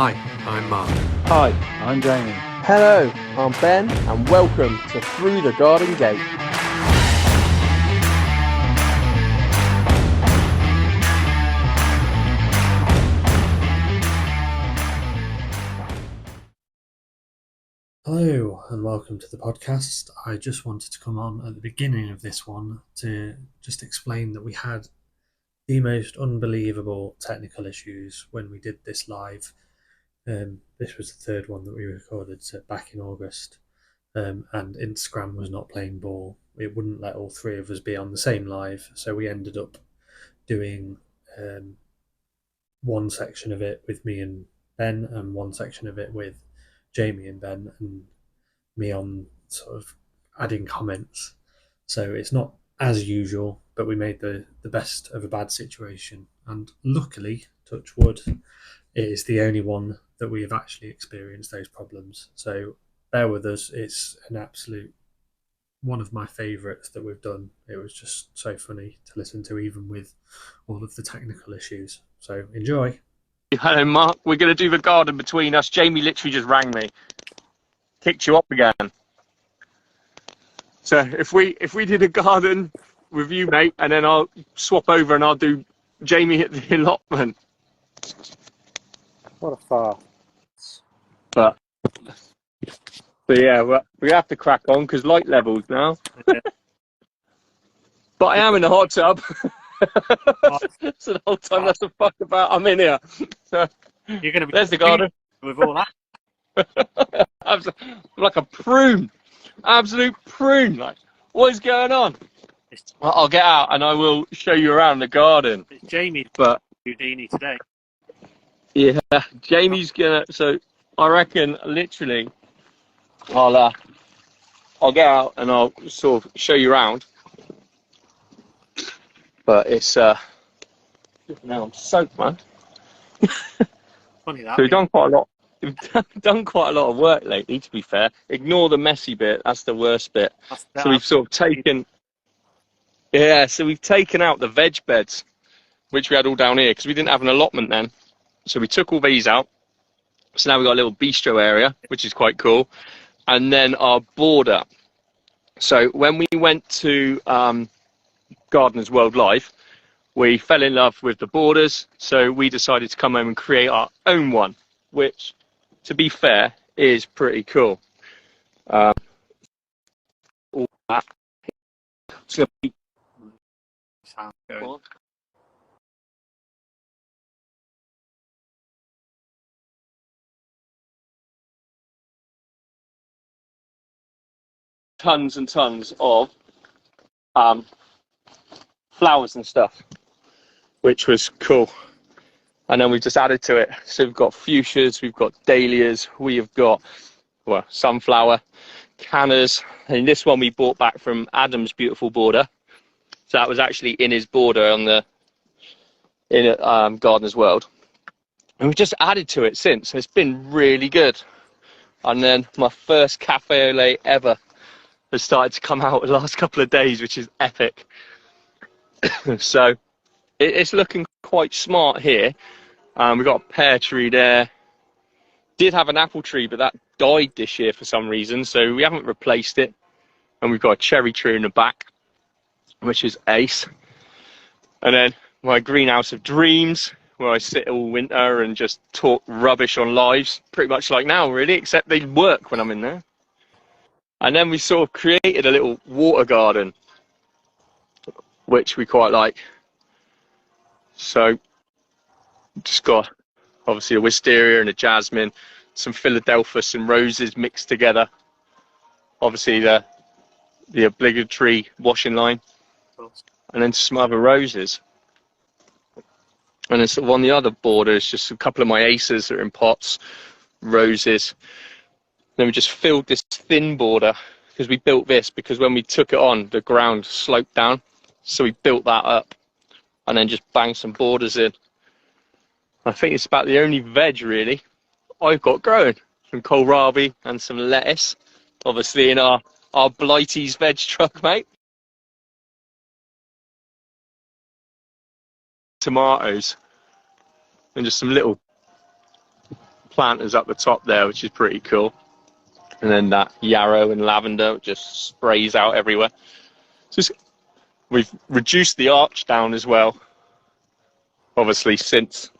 Hi, I'm Mark. Hi, I'm Jamie. Hello, I'm Ben, and welcome to Through the Garden Gate. Hello, and welcome to the podcast. I just wanted to come on at the beginning of this one to just explain that we had the most unbelievable technical issues when we did this live. This was the third one that we recorded back in August, and Instagram was not playing ball. It wouldn't let all three of us be on the same live, so we ended up doing one section of it with me and Ben, and one section of it with Jamie and Ben, and me on sort of adding comments. So it's not as usual, but we made the best of a bad situation. And luckily, touch wood, it is the only one that we have actually experienced those problems. So bear with us. It's an absolute one of my favourites that we've done. It was just so funny to listen to, even with all of the technical issues. So enjoy. Hello, Mark. We're going to do the garden between us. Jamie literally just rang me, kicked you up again. So if we did a garden with you, mate, and then I'll swap over and I'll do Jamie at the allotment. What a far. But yeah, we have to crack on because light levels now. But I am in the hot tub. So the whole time that's the fuck about I'm in here. So You're going to be there's the garden. with all that. I'm like a prune, absolute prune. Like, what is going on? I'll get out and I will show you around the garden. It's Jamie But Houdini today. yeah, Jamie's gonna. So I reckon, literally, I'll get out and I'll sort of show you around. But it's now I'm soaked, man. Funny that. So we've done quite a lot. We've done quite a lot of work lately, to be fair. Ignore the messy bit, that's the worst bit. So we've sort of taken, so we've taken out the veg beds, which we had all down here, because we didn't have an allotment then. So we took all these out. So now we've got a little bistro area, which is quite cool. And then our border. So when we went to Gardeners World Live, we fell in love with the borders. So we decided to come home and create our own one, which, to be fair, is pretty cool. All that. It's gonna be Sounds good. tons and tons of flowers and stuff, which was cool. And then we just added to it. So we've got fuchsias, we've got dahlias, we have got, well, sunflower, cannas, and this one we bought back from Adam's beautiful border. So that was actually in his border on the Gardener's World, and we've just added to it since. It's been really good. And then my first cafe au lait ever has started to come out the last couple of days, which is epic. So it's looking quite smart here. We've got a pear tree there. Did have an apple tree, but that died this year for some reason, so we haven't replaced it. And we've got a cherry tree in the back, which is ace. And then my greenhouse of dreams, where I sit all winter and just talk rubbish on lives, pretty much like now, really, except they work when I'm in there. And then we sort of created a little water garden, which we quite like. So just got obviously a wisteria and a jasmine, some Philadelphus and roses mixed together. Obviously the obligatory washing line, and then some other roses. And then sort of on the other border is just a couple of my aces that are in pots, roses. Then we just filled this thin border, because we built this because when we took it on, the ground sloped down. So we built that up and then just banged some borders in. I think it's about the only veg really I've got growing. Some kohlrabi and some lettuce, obviously in our Blighty's veg truck, mate. Tomatoes and just some little planters up the top there, which is pretty cool. And then that yarrow and lavender just sprays out everywhere. So we've reduced the arch down as well, obviously, since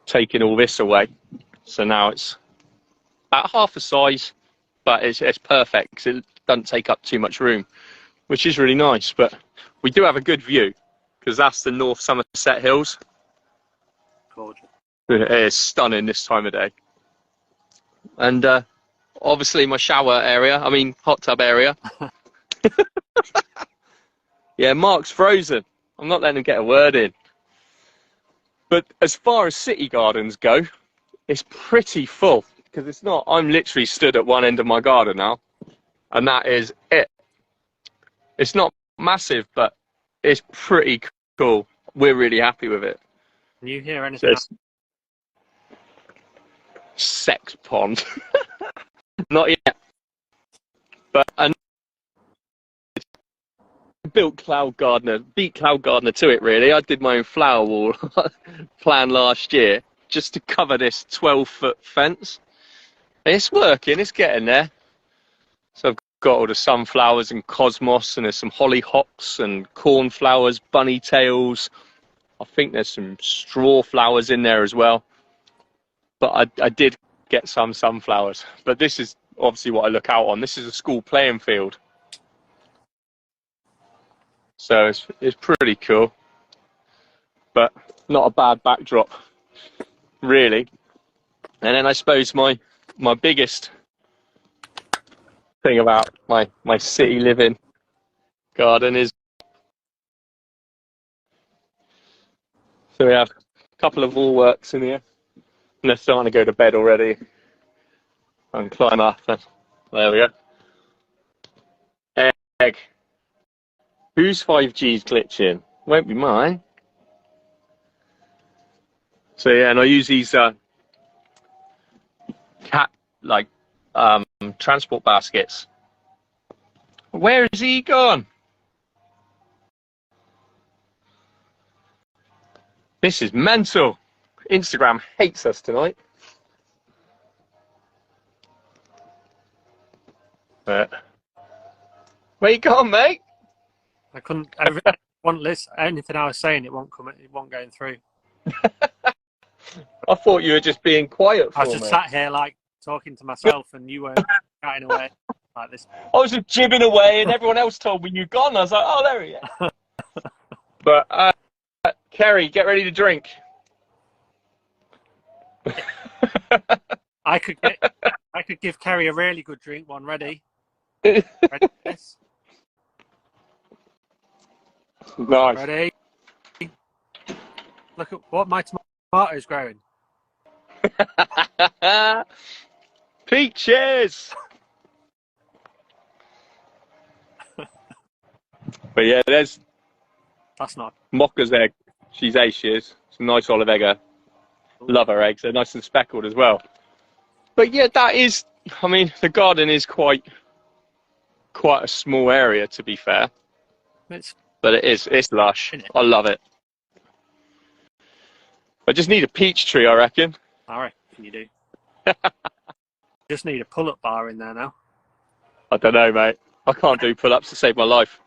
taking all this away. So now it's about half the size, but it's perfect because it doesn't take up too much room, which is really nice. But we do have a good view because that's the North Somerset Hills. Gorgeous. It is stunning this time of day. And obviously my shower area, I mean hot tub area. Yeah, Mark's frozen. I'm not letting him get a word in. But as far as city gardens go, it's pretty full because it's not, I'm literally stood at one end of my garden now and that is it. It's not massive, but it's pretty cool. We're really happy with it. Can you hear anything else? Sex pond. Not yet. But I built Cloud Gardener, beat Cloud Gardener to it really. I did my own flower wall plan last year just to cover this 12-foot fence. It's working, it's getting there. So I've got all the sunflowers and cosmos, and there's some hollyhocks and cornflowers, bunny tails. I think there's some straw flowers in there as well. But I did get some sunflowers. But this is obviously what I look out on. This is a school playing field. So it's pretty cool. But not a bad backdrop, really. And then I suppose my biggest thing about my city living garden is, so we have a couple of woolworks in here. And they're starting to go to bed already. And climb up. And there we go. Egg. Whose 5G's glitching? Won't be mine. So yeah, and I use these transport baskets. Where is he gone? This is mental. Instagram hates us tonight. But where you gone, mate? I couldn't. Won't listen. Anything I was saying, it won't come. It won't going through. I thought you were just being quiet for I was just me. sat here like talking to myself, and you were chatting away like this. I was just jibbing away, and everyone else told me you'd gone. I was like, oh, there he is. But Kerry, get ready to drink. I could give Kerry a really good drink. One ready. Ready? Yes. Nice. Ready. Look at what my tomatoes growing. Peaches. But yeah, there's That's not. Mocha's egg. She's ace, she is. It's a nice olive egger. Love her eggs. They're nice and speckled as well. But yeah, that is, I mean, the garden is quite a small area, to be fair. But it's lush. I love it. I just need a peach tree, I reckon. I reckon you do. Just need a pull-up bar in there now. I don't know, mate. I can't do pull-ups to save my life.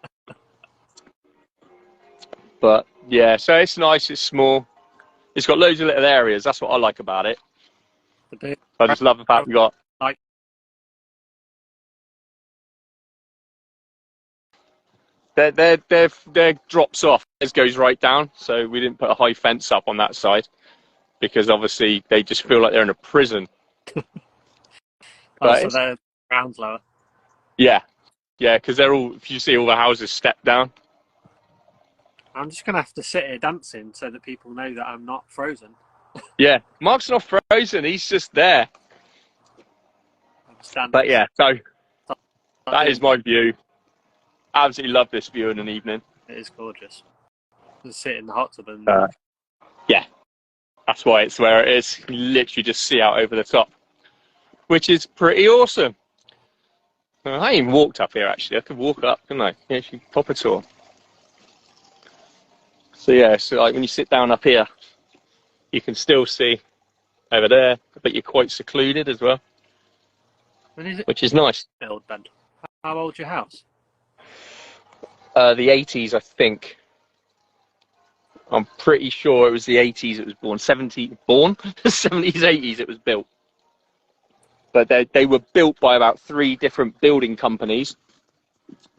But yeah, so it's nice, it's small. It's got loads of little areas. That's what I like about it. I just love the fact we got There drops off. This goes right down, so we didn't put a high fence up on that side because obviously they just feel like they're in a prison. So their ground's lower. Yeah, because they're all. If you see all the houses step down. I'm just gonna have to sit here dancing so that people know that I'm not frozen. Yeah, Mark's not frozen. He's just there. But yeah, so that is my view. Absolutely love this view in an evening. It is gorgeous. Just sit in the hot tub and yeah, that's why it's where it is. You can literally just see out over the top, which is pretty awesome. I ain't even walked up here actually. I could walk up, couldn't I? Yeah, actually pop a tour. So yeah, so like when you sit down up here, you can still see over there, but you're quite secluded as well, When is it which is nice. built, Ben? How old's your house? The 80s, I think. I'm pretty sure it was the 80s it was born. 70s, 80s it was built. But they were built by about 3 different building companies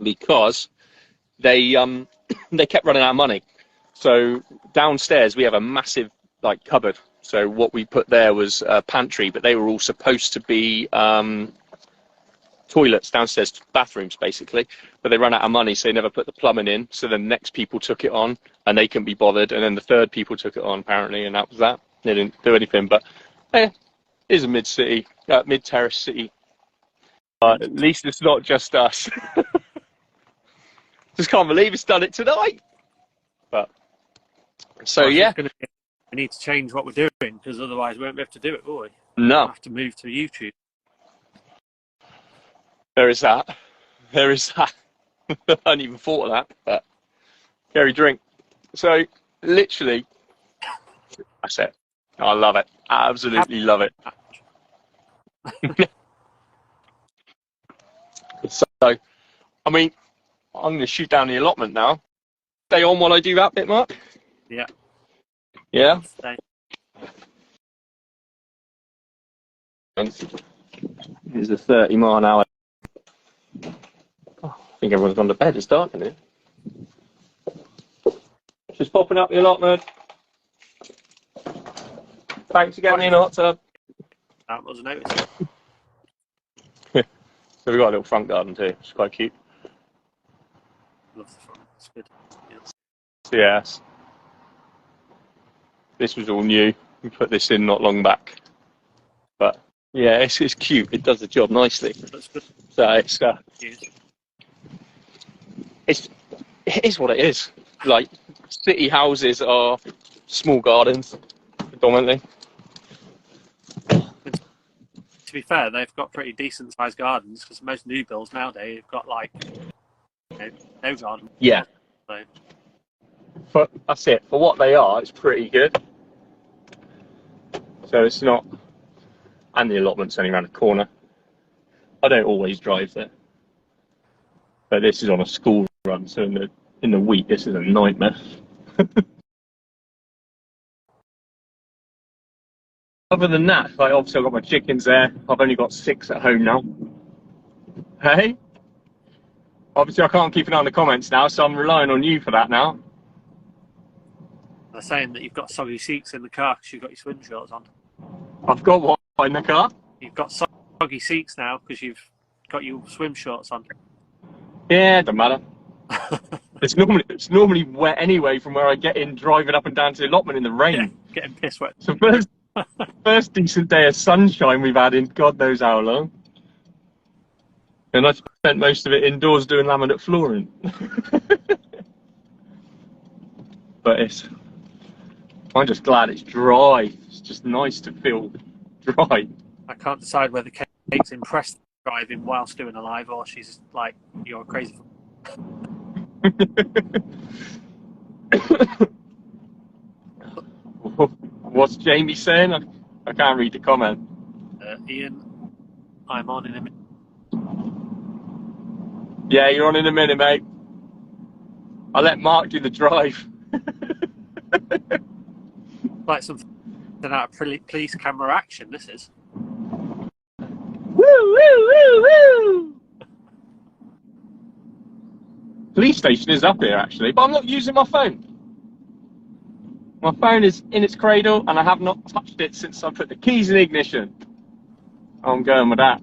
because they they kept running out of money. So downstairs we have a massive like cupboard. So what we put there was a pantry, but they were all supposed to be toilets downstairs, bathrooms basically, but they ran out of money, so they never put the plumbing in. So then the next people took it on and they couldn't be bothered, and then the third people took it on apparently, and that was that. They didn't do anything. But it is a mid-terrace city. At least it's not just us. Just can't believe it's done it tonight. But so yeah, We need to change what we're doing, because otherwise we won't be able to do it, will we? no, We'll have to move to YouTube. there is that. There is that. I hadn't even thought of that, but Gary drink. So literally, that's it. I love it. Absolutely love it. So, I mean, I'm going to shoot down the allotment now. Stay on while I do that bit, Mark? Yeah. Yeah? Stay. Here's a 30-mile-an-hour. Oh, I think everyone's gone to bed. It's dark in here. Just popping up the allotment. Thanks for getting me in the hot tub. That wasn't noticed. So we've got a little front garden too. It's quite cute. Love the front. It's good. Yes. This was all new. We put this in not long back. But yeah, it's cute. It does the job nicely. That's good. So it is what it is. Like, city houses are small gardens, predominantly. To be fair, they've got pretty decent sized gardens, because most new builds nowadays have got like no garden. Yeah. So. But that's it. For what they are, it's pretty good. So it's not. And the allotment's only around the corner. I don't always drive there, but this is on a school run, so in the week this is a nightmare. Other than that, like, obviously I've got my chickens there. I've only got 6 at home now. Hey? Obviously I can't keep an eye on the comments now, so I'm relying on you for that now. They're saying that you've got soggy seats in the car because you've got your swim shorts on. I've got what in the car? You've got soggy seats now because you've got your swim shorts on. Yeah, doesn't matter. It's normally wet anyway from where I get in driving up and down to the allotment in the rain. Yeah, getting piss wet. So first decent day of sunshine we've had in God knows how long. And I spent most of it indoors doing laminate flooring. But I'm just glad it's dry. It's just nice to feel dry. I can't decide whether Kate's impressed driving whilst doing a live, or she's like, you're crazy. What's Jamie saying? I can't read the comment. Ian, I'm on in a minute. Yeah, you're on in a minute, mate. I'll let Mark do the drive. Like something out of police camera action, this is. Woo, woo, woo, woo! Police station is up here, actually, but I'm not using my phone. My phone is in its cradle, and I have not touched it since I put the keys in the ignition. I'm going with that.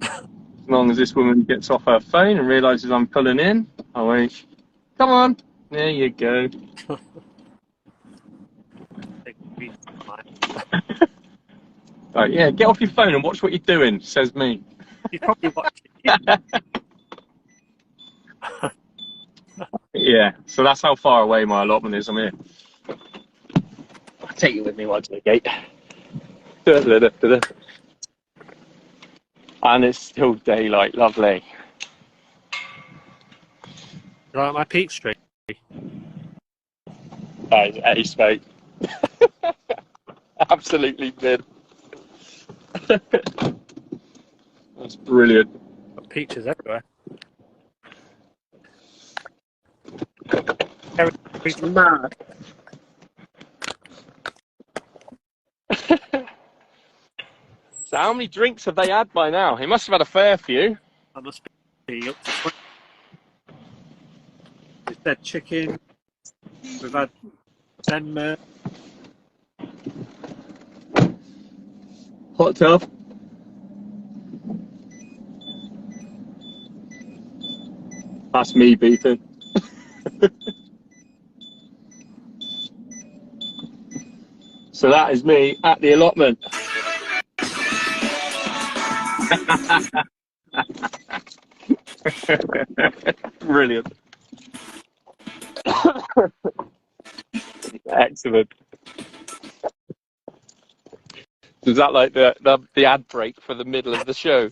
As long as this woman gets off her phone and realises I'm pulling in, I won't. Come on. There you go. Right, yeah, get off your phone and watch what you're doing, says me. You're probably watching. Yeah, so that's how far away my allotment is. I'm here. I'll take you with me right to the gate. And it's still daylight, lovely. You like my peach tree? That is ace, mate. Absolutely bid. That's brilliant. Got peaches everywhere. Mad. So how many drinks have they had by now? He must have had a fair few. That must be up to 20. We've had chicken. We've had Denmer. Hot tub. That's me beefing. So that is me at the allotment. Brilliant. Excellent. Is that like the ad break for the middle of the show?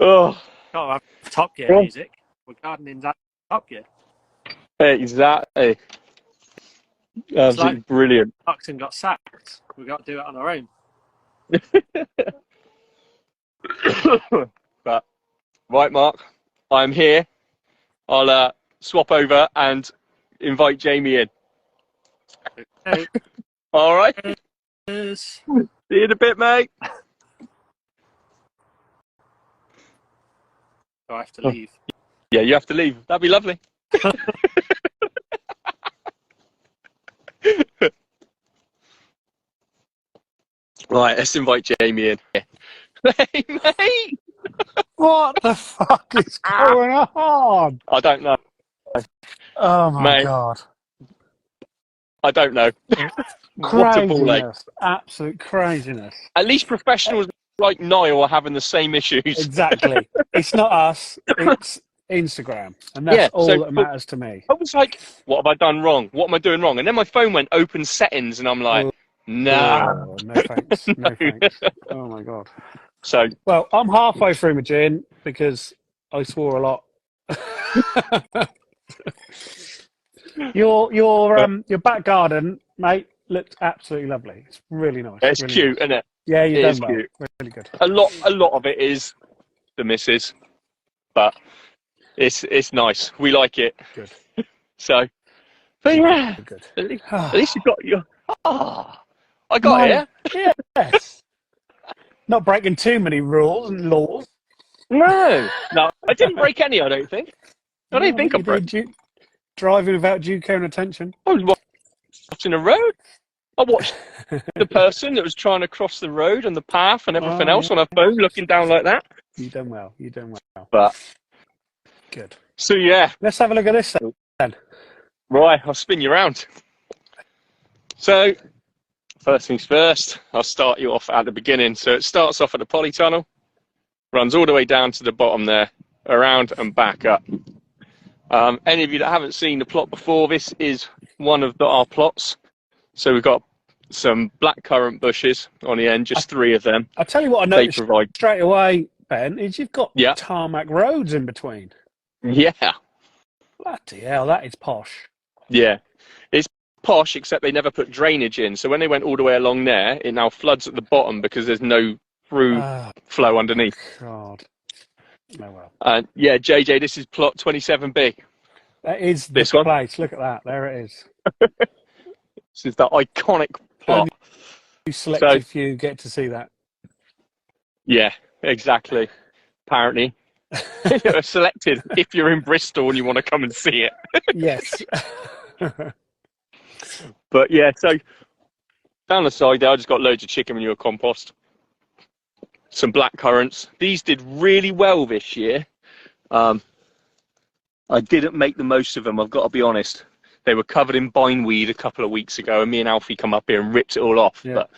Oh, Can't have Top Gear music. We're gardening's at Top Gear. exactly. Absolutely like brilliant. Oxen got sacked. We've got to do it on our own. But right, Mark, I'm here. I'll swap over and invite Jamie in. Okay. All right. Cheers. See you in a bit, mate. So I have to leave. Yeah, you have to leave. That'd be lovely. Right, let's invite Jamie in. Hey, mate. What the fuck is going on? I don't know. Oh my Mate. god. I don't know. What a ball ache. Craziness. Absolute craziness. At least professionals like Niall are having the same issues. Exactly. It's not us, it's Instagram. And that's Yeah, all so- that matters to me. I was like, what have I done wrong? What am I doing wrong? And then my phone went open settings and I'm like, nah. Oh, no thanks. No thanks. Oh my god. So, Well, I'm halfway through my gin because I swore a lot. Your back garden, mate, looked absolutely lovely. It's really nice. it's really cute, nice. isn't it? Yeah, you've It done is well. cute. Really good. A lot of it is the missus, but it's nice. We like it. Good. So, but yeah, Good. at least you got your. I got here. Yes. Not breaking too many rules and laws. No, I didn't break any. I don't think. I don't think I you broke. did. Driving without due care and attention. I was watching the road. I watched the person that was trying to cross the road and the path and everything else on her phone, looking down like that. You done well. You done well. But Good. so yeah, Let's have a look at this then. right. I'll spin you around. So first things first, I'll start you off at the beginning. So it starts off at the polytunnel, runs all the way down to the bottom there, around and back up. Any of you that haven't seen the plot before, this is one of our plots. So we've got some blackcurrant bushes on the end, just 3 of them. I'll tell you what I They noticed provide. straight away, Ben, is you've got Yeah. tarmac roads in between. Yeah, Bloody hell, that is posh. yeah. It's posh, except they never put drainage in. So when they went all the way along there, it now floods at the bottom because there's no through Oh, flow underneath. God. Oh, well. And yeah, JJ, this is plot 27B. That is This the one? place. Look at that. There it is. This is the iconic plot. You selected few get to see that. Yeah, exactly. Apparently. You're selected if you're in Bristol and you want to come and see it. Yes. But yeah, so down the side there, I just got loads of chicken manure compost. Some black currants. These did really well this year. I didn't make the most of them, I've got to be honest. They were covered in bindweed a couple of weeks ago, and me and Alfie come up here and ripped it all off. Yeah. But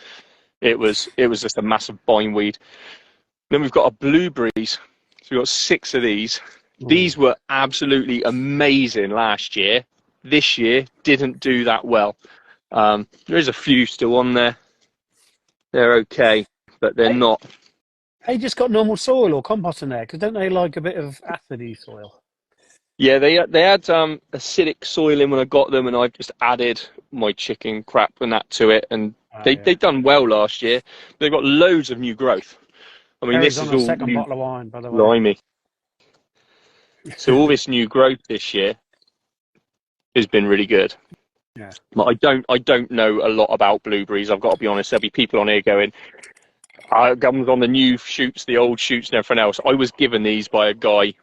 it was just a massive bindweed. Then we've got our blueberries. So we've got 6 of these. These were absolutely amazing last year. This year didn't do that well. There is a few still on there. They're okay, but they're not. They just got normal soil or compost in there because don't they like a bit of acidy soil? Yeah, they had acidic soil in when I got them, and I've just added my chicken crap and that to it, and they've done well last year. They've got loads of new growth. I mean, Harry's this on is a all second new, bottle of wine, by the way. blimey. So all this new growth this year has been really good. Yeah. But I don't know a lot about blueberries. I've got to be honest. There'll be people on here going, I was on the new shoots, the old shoots, and everything else. I was given these by a guy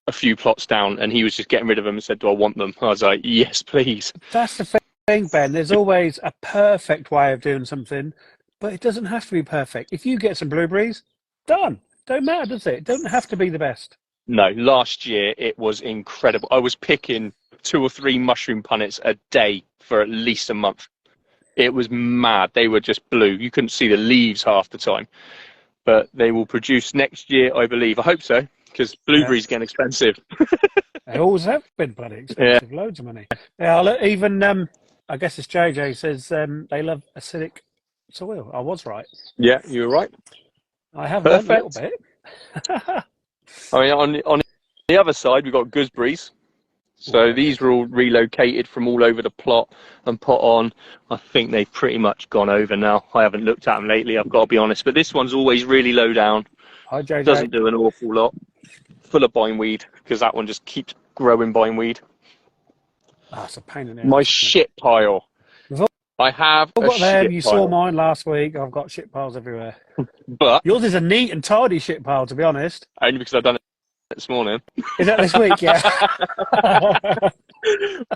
a few plots down, and he was just getting rid of them and said, "Do I want them?" I was like, "Yes, please." That's the thing, Ben. There's always a perfect way of doing something, but it doesn't have to be perfect. If you get some blueberries, done. Don't matter, does it? It doesn't have to be the best. No, last year it was incredible. I was picking 2 or 3 mushroom punnets a day for at least a month. It was mad. They were just blue. You couldn't see the leaves half the time. But they will produce next year, I believe. I hope so, because blueberries getting expensive. They always have been bloody expensive, loads of money. Yeah, look, even I guess it's JJ says they love acidic soil. I was right. Yeah, you were right. I have learned a little Perfect. bit. I mean, on the other side, we've got gooseberries. So these were all relocated from all over the plot and put on. I think they've pretty much gone over now. I haven't looked at them lately, I've got to be honest. But this one's always really low down. Hi, JJ. Doesn't do an awful lot. Full of bindweed, because that one just keeps growing bindweed. It's a pain in the My ass, shit pile. I have I've a got them. shit You pile. saw mine last week. I've got shit piles everywhere. But Yours is a neat and tidy shit pile, to be honest. only because I've done it this morning. Is that this week? Yeah.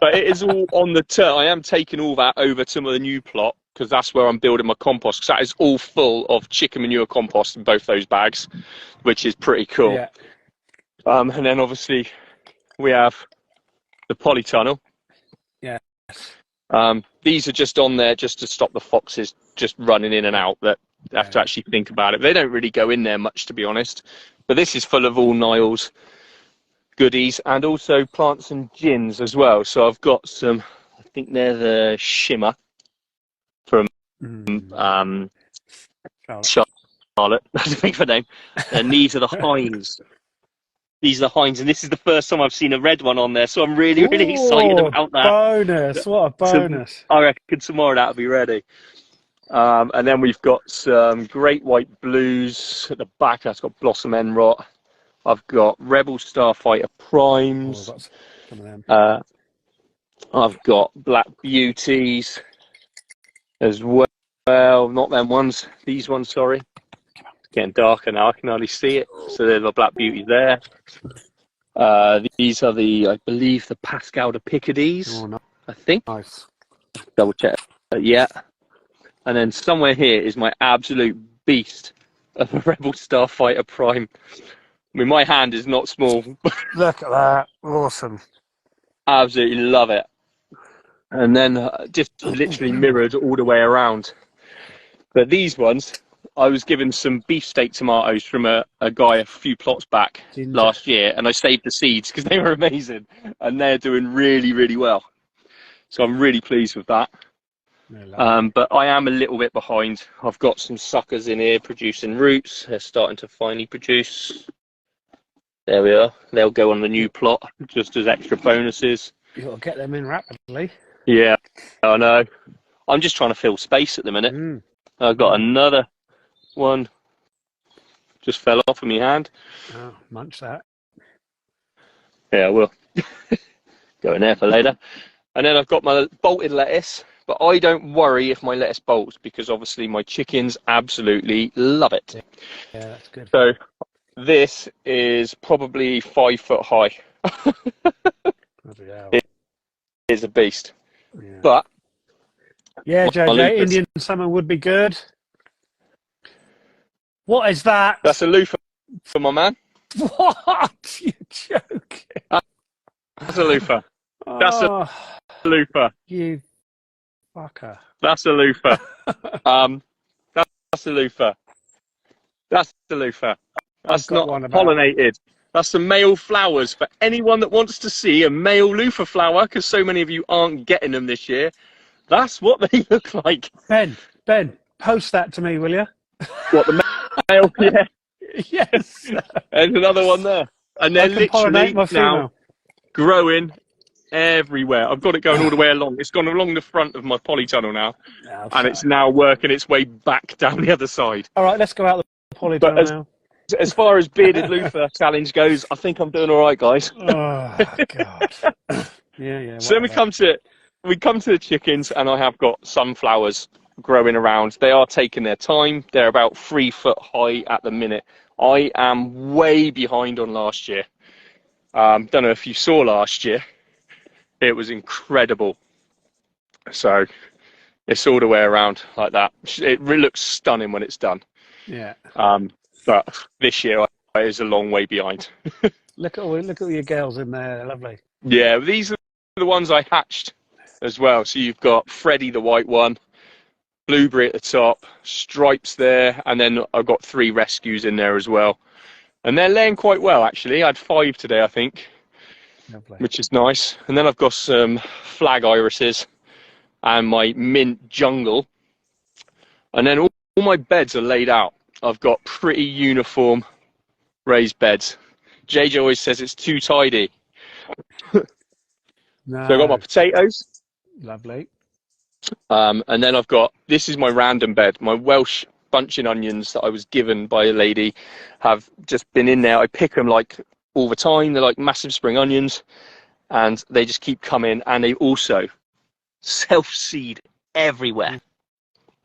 But it is all on the turn. I am taking all that over to the new plot, because that's where I'm building my compost, because that is all full of chicken manure compost in both those bags, which is pretty cool. Yeah. And then obviously we have the polytunnel. Yeah. These are just on there just to stop the foxes just running in and out, that have to actually think about it. They don't really go in there much, to be honest. But this is full of all Niall's goodies, and also plants and gins as well. So I've got some, I think they're the Shimmer from Charlotte. That's a big for name. And these are the Hinds. These are the Hinds, and this is the first time I've seen a red one on there, so I'm really excited about that. Bonus! What a bonus! I reckon tomorrow that'll be ready. And then we've got some great white blues at the back. That's got Blossom Enrot. I've got Rebel Starfighter Primes. Some of them. I've got Black Beauties as well. Not them ones. These ones, sorry. It's getting darker now. I can hardly see it. So there's the Black Beauties there. These are the, I believe, the Pascal de Picardis. Oh, no. I think. Nice. Double check. Yeah. And then somewhere here is my absolute beast of a Rebel Starfighter Prime. I mean, my hand is not small. Look at that. Awesome. Absolutely love it. And then just literally mirrored all the way around. But these ones, I was given some beefsteak tomatoes from a guy a few plots back last year, and I saved the seeds because they were amazing. And they're doing really, really well. So I'm really pleased with that. But I am a little bit behind. I've got some suckers in here producing roots. They're starting to finally produce. There we are. They'll go on the new plot just as extra bonuses. You've got to get them in rapidly. Yeah, I know. I'm just trying to fill space at the minute. I've got another one. Just fell off of my hand. Oh, munch that. Yeah, I will. Go in there for later. And then I've got my bolted lettuce. But I don't worry if my lettuce bolts, because obviously my chickens absolutely love it. Yeah, that's good. So this is probably 5 foot high. It is a beast. Yeah. But yeah, JJ, Indian summer would be good. What is that? That's a loofah for my man. What? You're joking. That's a loofah. That's a loofah. You fucker. That's a loofah. That's a loofah. That's the loofah. That's not pollinated. That's the male flowers. For anyone that wants to see a male loofah flower, because so many of you aren't getting them this year, that's what they look like. Ben, post that to me, will you? What, the male? Yeah. Yes. There's another one there. And they're literally now growing everywhere. I've got it going all the way along. It's gone along the front of my polytunnel now, and it's now working its way back down the other side. All right, let's go out the polytunnel But now. as far as bearded loofah challenge goes, I think I'm doing all right, guys. Oh God. Yeah. So then we come to the chickens, and I have got sunflowers growing around. They are taking their time. They're about 3 foot high at the minute. I am way behind on last year. Don't know if you saw last year. It was incredible. So it's all the way around like that. It really looks stunning when it's done. Yeah. But this year I is a long way behind. Look at all your girls in there. They're lovely. Yeah, these are the ones I hatched as well. So you've got Freddie, the white one, Blueberry at the top, Stripes there, and then I've got 3 rescues in there as well. And they're laying quite well, actually. I had 5 today, I think, Lovely. which is nice. And then I've got some flag irises and my mint jungle. And then all my beds are laid out. I've got pretty uniform raised beds. JJ always says it's too tidy. No. So I've got my potatoes. Lovely. And then I've got, this is my random bed. My Welsh bunching onions that I was given by a lady have just been in there. I pick them like all the time. They're like massive spring onions, and they just keep coming. And they also self-seed everywhere.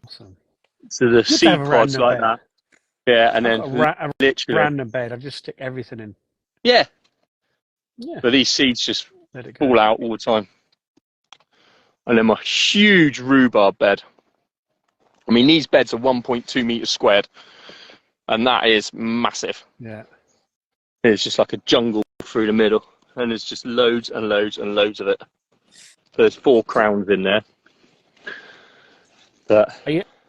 Awesome. So the Good to seed have a pods random like bed. that. Yeah, and I've then got a literally. random bed. I just stick everything in. Yeah. Yeah. But these seeds just Let it go. fall out all the time. And then my huge rhubarb bed. I mean, these beds are 1.2 meters squared, and that is massive. Yeah. It's just like a jungle through the middle, and there's just loads and loads and loads of it. So there's 4 crowns in there. But,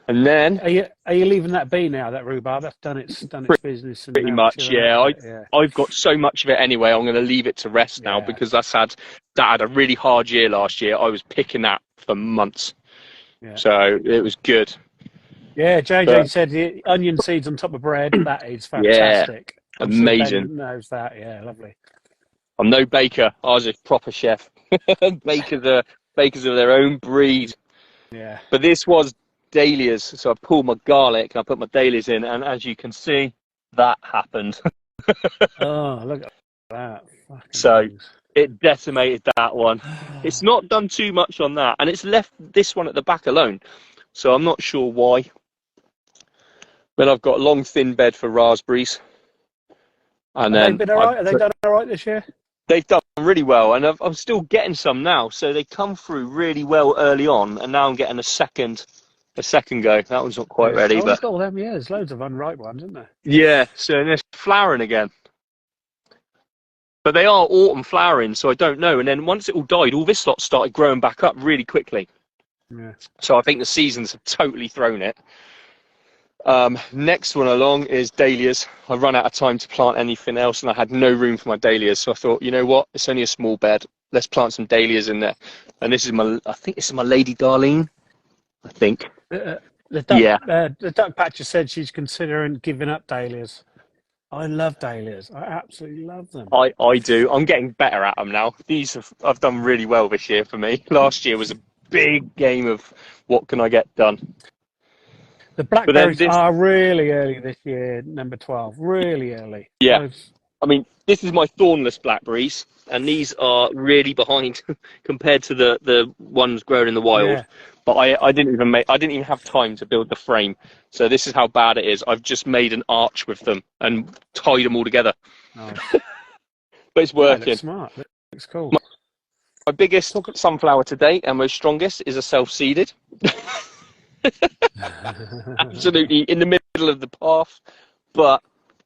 and then Are you leaving that be now? That rhubarb that's done its business. And pretty now much, chilling yeah. out a bit, I've got so much of it anyway. I'm going to leave it to rest now because that had a really hard year last year. I was picking that for months, so it was good. Yeah, JJ said the onion seeds on top of bread. That is fantastic. Yeah, amazing. Sure Ben knows that. Yeah, lovely. I'm no baker. I was a proper chef. Bakers are of their own breed. Yeah. But this was dahlias, so I pulled my garlic and I put my dahlias in, and as you can see, that happened. Oh, look at that. Fucking So things. it decimated that one. It's not done too much on that, and it's left this one at the back alone. So I'm not sure why. Then I've got a long thin bed for raspberries. And Have they been all right? Have they done all right this year? They've done really well, and I'm still getting some now. So they come through really well early on, and now I'm getting a second go. That one's not quite ready, You've but got all them. Yeah, there's loads of unripe ones, isn't there? yeah. So they're flowering again, but they are autumn flowering, so I don't know. And then once it all died, all this lot started growing back up really quickly. Yeah. So I think the seasons have totally thrown it. Next one along is dahlias. I run out of time to plant anything else, and I had no room for my dahlias. So I thought, you know what? It's only a small bed. Let's plant some dahlias in there. And this is I think this is my Lady Darlene. I think. The duck patcher said she's considering giving up dahlias. I love dahlias. I absolutely love them. I do. I'm getting better at them now. I've done really well this year for me. Last year was a big game of what can I get done. The blackberries are really early this year, number 12. Really early. Yeah. I mean, this is my thornless blackberries, and these are really behind compared to the ones grown in the wild. Yeah. But I didn't even have time to build the frame. So this is how bad it is. I've just made an arch with them and tied them all together. Nice. But it's working. Looks smart. Looks cool. My biggest sunflower to date and most strongest is a self-seeded. Absolutely in the middle of the path, but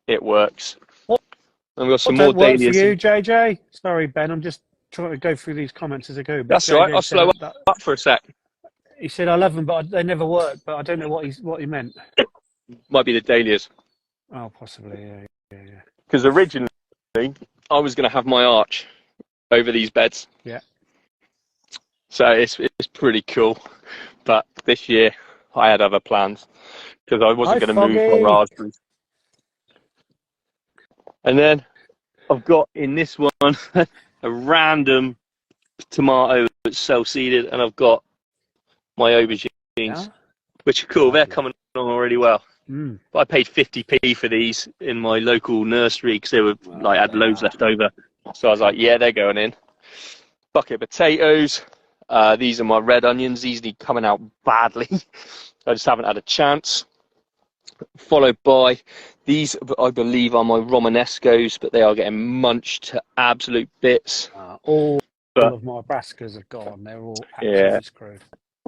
it works. And we've got some more dahlias. For you, JJ? Sorry, Ben. I'm just trying to go through these comments as I go. That's all right. I'll slow up for a sec. He said, "I love them, but they never work." But I don't know what he meant. Might be the dahlias. Oh, possibly. Yeah. Because originally, I was going to have my arch over these beds. Yeah. So it's pretty cool, but this year I had other plans because I wasn't going to move my raspberries. And then I've got in this one a random tomato that's self-seeded, and I've got my aubergines, Yeah. which are cool. Lovely. They're coming along really well. Mm. But I paid 50p for these in my local nursery because they were like had loads left over. So I was like, yeah, they're going in. Bucket of potatoes. These are my red onions. These need coming out badly. I just haven't had a chance. Followed by these, I believe, are my Romanescos, but they are getting munched to absolute bits. All But of my brassicas have gone. They're all yeah, absolutely screwed.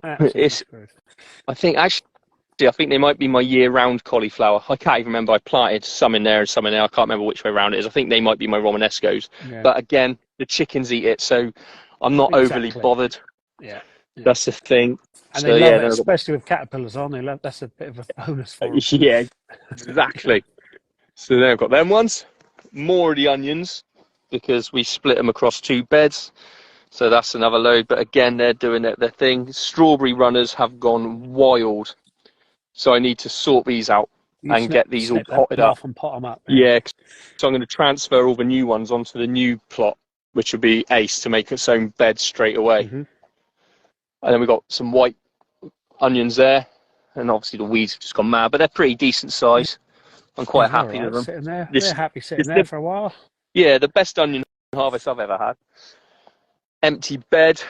Absolutely it's. screwed. I think they might be my year-round cauliflower. I can't even remember. I planted some in there and some in there. I can't remember which way around it is. I think they might be my Romanescos. Yeah. But again, the chickens eat it, so I'm not overly Exactly. bothered. Yeah. That's the thing. And So they love yeah, it, especially with caterpillars on. They love. That's a bit of a bonus for them. yeah, exactly. So then I've got them ones. More of the onions because we split them across 2 beds. So that's another load. But again, they're doing their thing. Strawberry runners have gone wild. So I need to sort these out and get these all potted them up. off and pot them up. Yeah, so I'm going to transfer all the new ones onto the new plot, which will be ace to make its own bed straight away. Mm-hmm. And then we've got some white onions there, and obviously the weeds have just gone mad, but they're pretty decent size. I'm quite happy with them. Sitting there. This- They're happy sitting there for a while. Yeah, the best onion harvest I've ever had. Empty bed.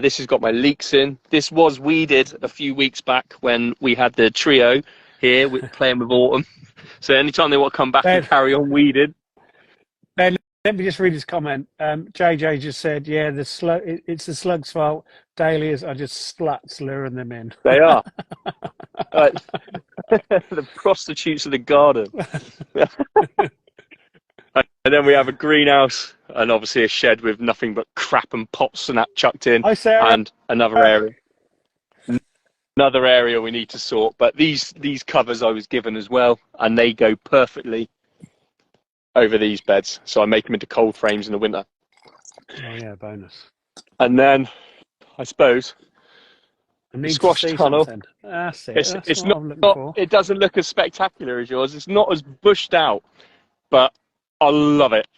This has got my leeks in. This was weeded a few weeks back when we had the trio here playing with autumn. So anytime they want to come back and carry on weeded. Ben, let me just read his comment. JJ just said, yeah, it's the slug's fault. Dahlias are just sluts luring them in. They are. The prostitutes of the garden. And then we have a greenhouse and obviously a shed with nothing but crap and pots and that chucked in. Hi, Sarah. And another area. Another area we need to sort. But these covers I was given as well, and they go perfectly over these beds. So I make them into cold frames in the winter. Oh, yeah, bonus. And then, I suppose, the squash tunnel. Something. That's it. It's what I'm looking for. It doesn't look as spectacular as yours. It's not as bushed out, but I love it.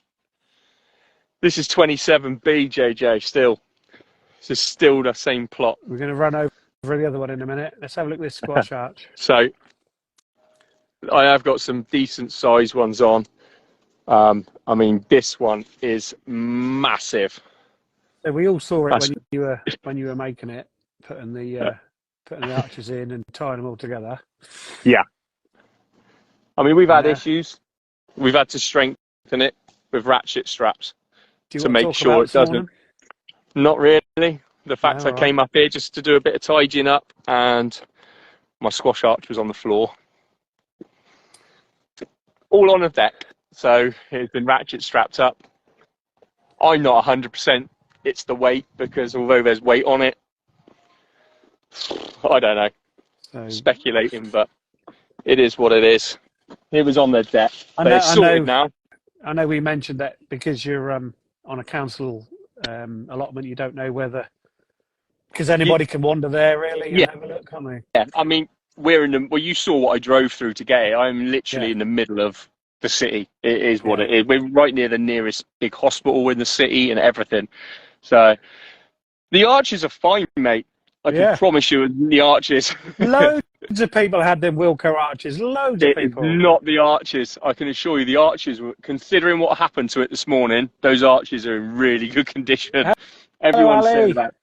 This is 27B, JJ, still. This is still the same plot. We're going to run over the other one in a minute. Let's have a look at this squash arch. So, I have got some decent sized ones on. I mean, this one is massive. So we all saw it when you were making it, putting the arches in and tying them all together. Yeah. I mean, we've had issues. We've had to strengthen it with ratchet straps to make sure it doesn't. Morning? Not really. The fact I came up here just to do a bit of tidying up, and my squash arch was on the floor. All on a deck. So it's been ratchet strapped up. I'm not 100%. It's the weight, because although there's weight on it, I don't know. Speculating, but it is what it is. It was on the deck, but it's sorted now. I know we mentioned that because you're on a council allotment, you don't know whether, because anybody can wander there really and have a look, can't they? Yeah, I mean, you saw what I drove through to get it. I'm literally in the middle of the city. It is what it is. We're right near the nearest big hospital in the city and everything. So the arches are fine, mate. I can promise you the arches. Loads of people had them Wilco arches. Loads of people. It's not the arches. I can assure you the arches, considering what happened to it this morning, those arches are in really good condition. Everyone said that.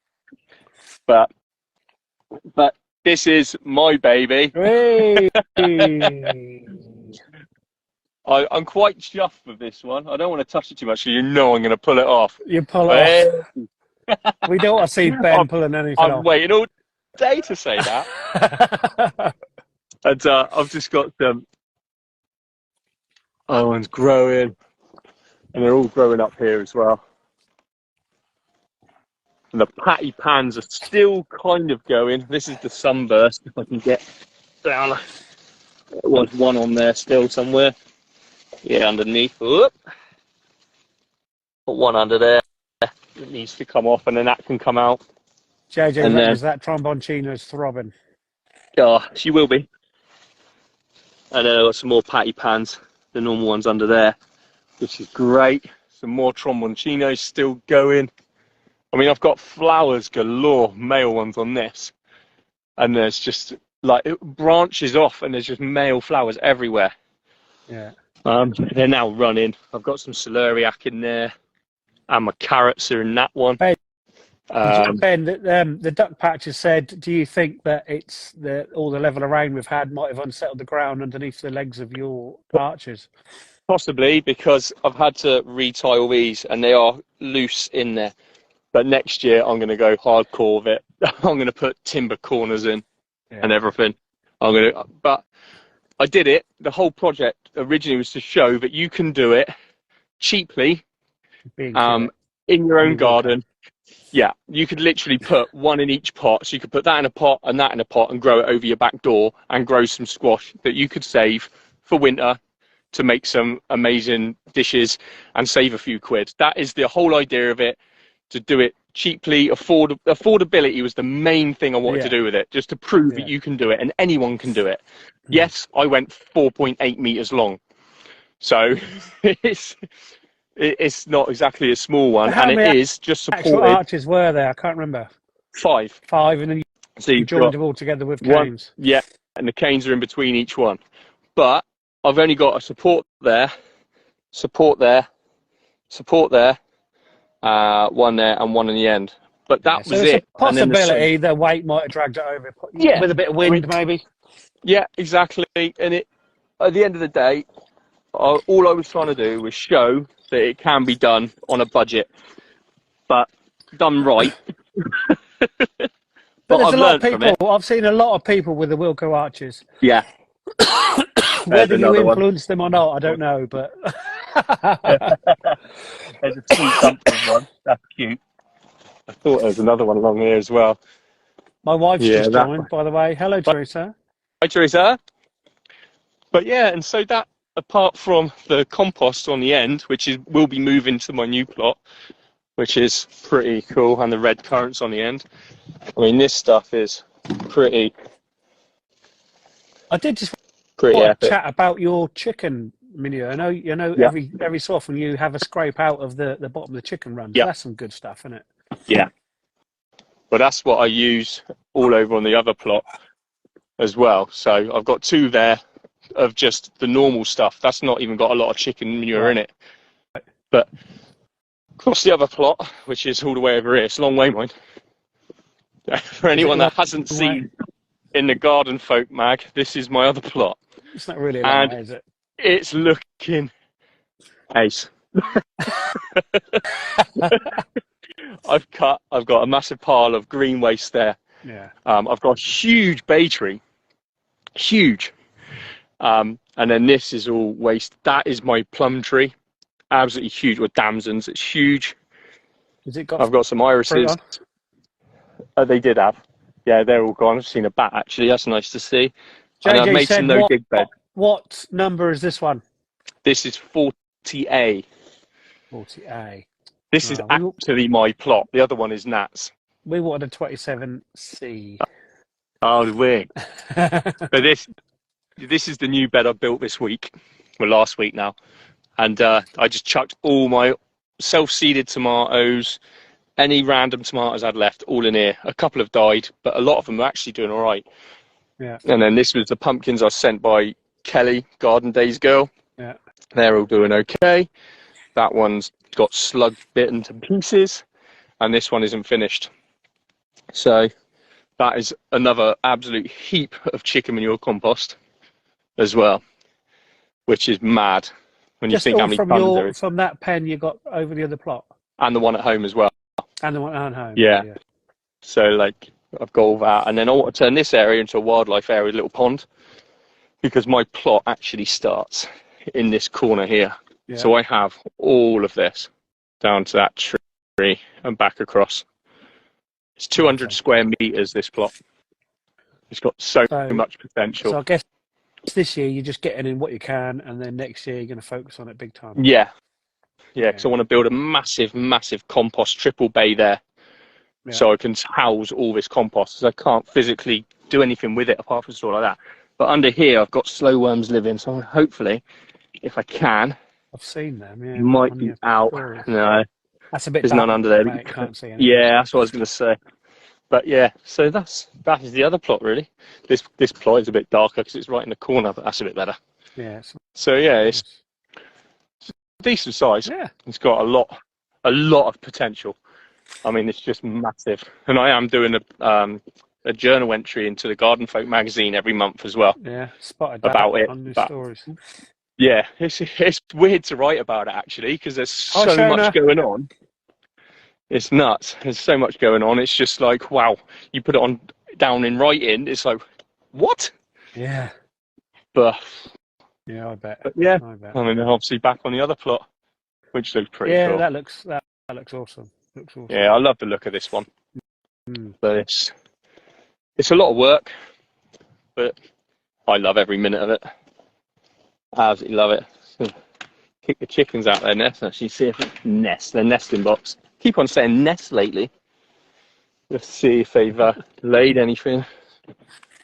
But this is my baby. I'm quite chuffed with this one. I don't want to touch it too much, so you know I'm going to pull it off. You pull it off. We don't want to see Ben pulling anything off. I'm waiting all day to say that. And I've just got some other ones growing, and they're all growing up here as well. And the patty pans are still kind of going. This is the sunburst, if I can get down. There was one on there still somewhere. Yeah, underneath. Whoop. Got one under there. It needs to come off, and then that can come out. JJ reckons that tromboncino's throbbing. Yeah, she will be. And then I've got some more patty pans, the normal ones under there, which is great. some more tromboncinos still going. I mean, I've got flowers galore, male ones on this. And there's just, like, it branches off and there's just male flowers everywhere. Yeah. They're now running. I've got some celeriac in there. And my carrots are in that one. Ben, Um, Ben, the duck patch has said, do you think that it's all the level of rain we've had might have unsettled the ground underneath the legs of your arches? Possibly, because I've had to retie all these and they are loose in there. But next year I'm going to go hardcore with it. I'm going to put timber corners in and everything. But I did it. The whole project originally was to show that you can do it cheaply in your own garden. Yeah, you could literally put one in each pot. So you could put that in a pot and that in a pot and grow it over your back door and grow some squash that you could save for winter to make some amazing dishes and save a few quid. That is the whole idea of it, to do it cheaply. Affordability was the main thing I wanted to do with it, just to prove that you can do it and anyone can do it. Yes, I went 4.8 meters long. So it's not exactly a small one, and it is just supported. Actual arches were there? I can't remember. 5. 5, and then you joined them all together with canes. Yeah, and the canes are in between each one. But I've only got a support there, support there, support there, one there, and one in the end. But that was it. A possibility the weight might have dragged it over. With a bit of wind, maybe. Yeah, exactly. And at the end of the day, all I was trying to do was show that it can be done on a budget, but done right. But there's a lot of people. I've seen a lot of people with the Wilco arches. Yeah. Whether you influenced them or not, I don't know. But there's a sweet something one. That's cute. I thought there was another one along here as well. My wife's just joined, by the way. Hello, Teresa. Hi, Teresa. But yeah, and so that, apart from the compost on the end, which will be moving to my new plot, which is pretty cool, and the red currants on the end. I mean, this stuff is pretty. I did just epic. Chat about your chicken manure. I know. Every so often you have a scrape out of the bottom of the chicken run. Yeah, that's some good stuff, isn't it? Yeah. But that's what I use all over on the other plot as well. So I've got 2 there of just the normal stuff. That's not even got a lot of chicken manure in it. But across the other plot, which is all the way over here, it's a long way, mind. For anyone that hasn't seen in the Garden Folk mag, this is my other plot. It's not really a long way, is it? It's looking ace. I've got a massive pile of green waste there. Yeah. I've got a huge bay tree. Huge. And then this is all waste. That is my plum tree. Absolutely huge, with damsons. It's huge. I've got some irises. They did have. Yeah, they're all gone. I've seen a bat, actually. That's nice to see. And I've made some no-dig bed. What number is this one? This is 40A. 40A. This is actually my plot. The other one is Nat's. We wanted a 27C. Oh, weird. But this is the new bed I built this week. Well, last week now. And I just chucked all my self-seeded tomatoes, any random tomatoes I'd left, all in here. A couple have died, but a lot of them are actually doing all right. Yeah. And then this was the pumpkins I sent by Kelly, Garden Days girl. Yeah. They're all doing okay. That one's got slug bitten to pieces, and this one isn't finished. So that is another absolute heap of chicken manure compost as well, which is mad when you think how many tons there is. From that pen you got over the other plot? And the one at home as well. And the one at home. Yeah. So like I've got all that, and then I want to turn this area into a wildlife area, a little pond, because my plot actually starts in this corner here. Yeah. So I have all of this down to that tree and back across. It's 200 square meters, this plot. It's got so much potential. So I guess this year you're just getting in what you can, and then next year you're going to focus on it big time. Yeah. Yeah, because I want to build a massive, massive compost triple bay there. Yeah. So I can house all this compost, because I can't physically do anything with it apart from stuff like that. But under here, I've got slow worms living, so hopefully, if I can, I've seen them. Yeah, might on be your out. stories. No, That's a bit there's dark, none under there. mate. Can't see anything. Yeah, that's what I was going to say. But yeah, so that is the other plot really. This plot is a bit darker because it's right in the corner, but that's a bit better. Yeah. It's So yeah, it's nice. decent size. Yeah. It's got a lot of potential. I mean, it's just massive. And I am doing a journal entry into the Garden Folk magazine every month as well Yeah. Spotted that about it. on your But stories. yeah, it's weird to write about it actually because there's Hi, so Shona. much going on. It's nuts. There's so much going on. It's just like, wow, you put it on down in writing, it's like, what? Yeah. But Yeah, I bet. yeah, I bet. I mean, obviously back on the other plot, which looks pretty Yeah, cool. that looks awesome. Looks awesome. Yeah, I love the look of this one. Mm. But it's a lot of work, but I love every minute of it. I absolutely love it. So, kick the chickens out their nest. Actually, see if their nesting box. Keep on saying nest lately. Let's see if they've laid anything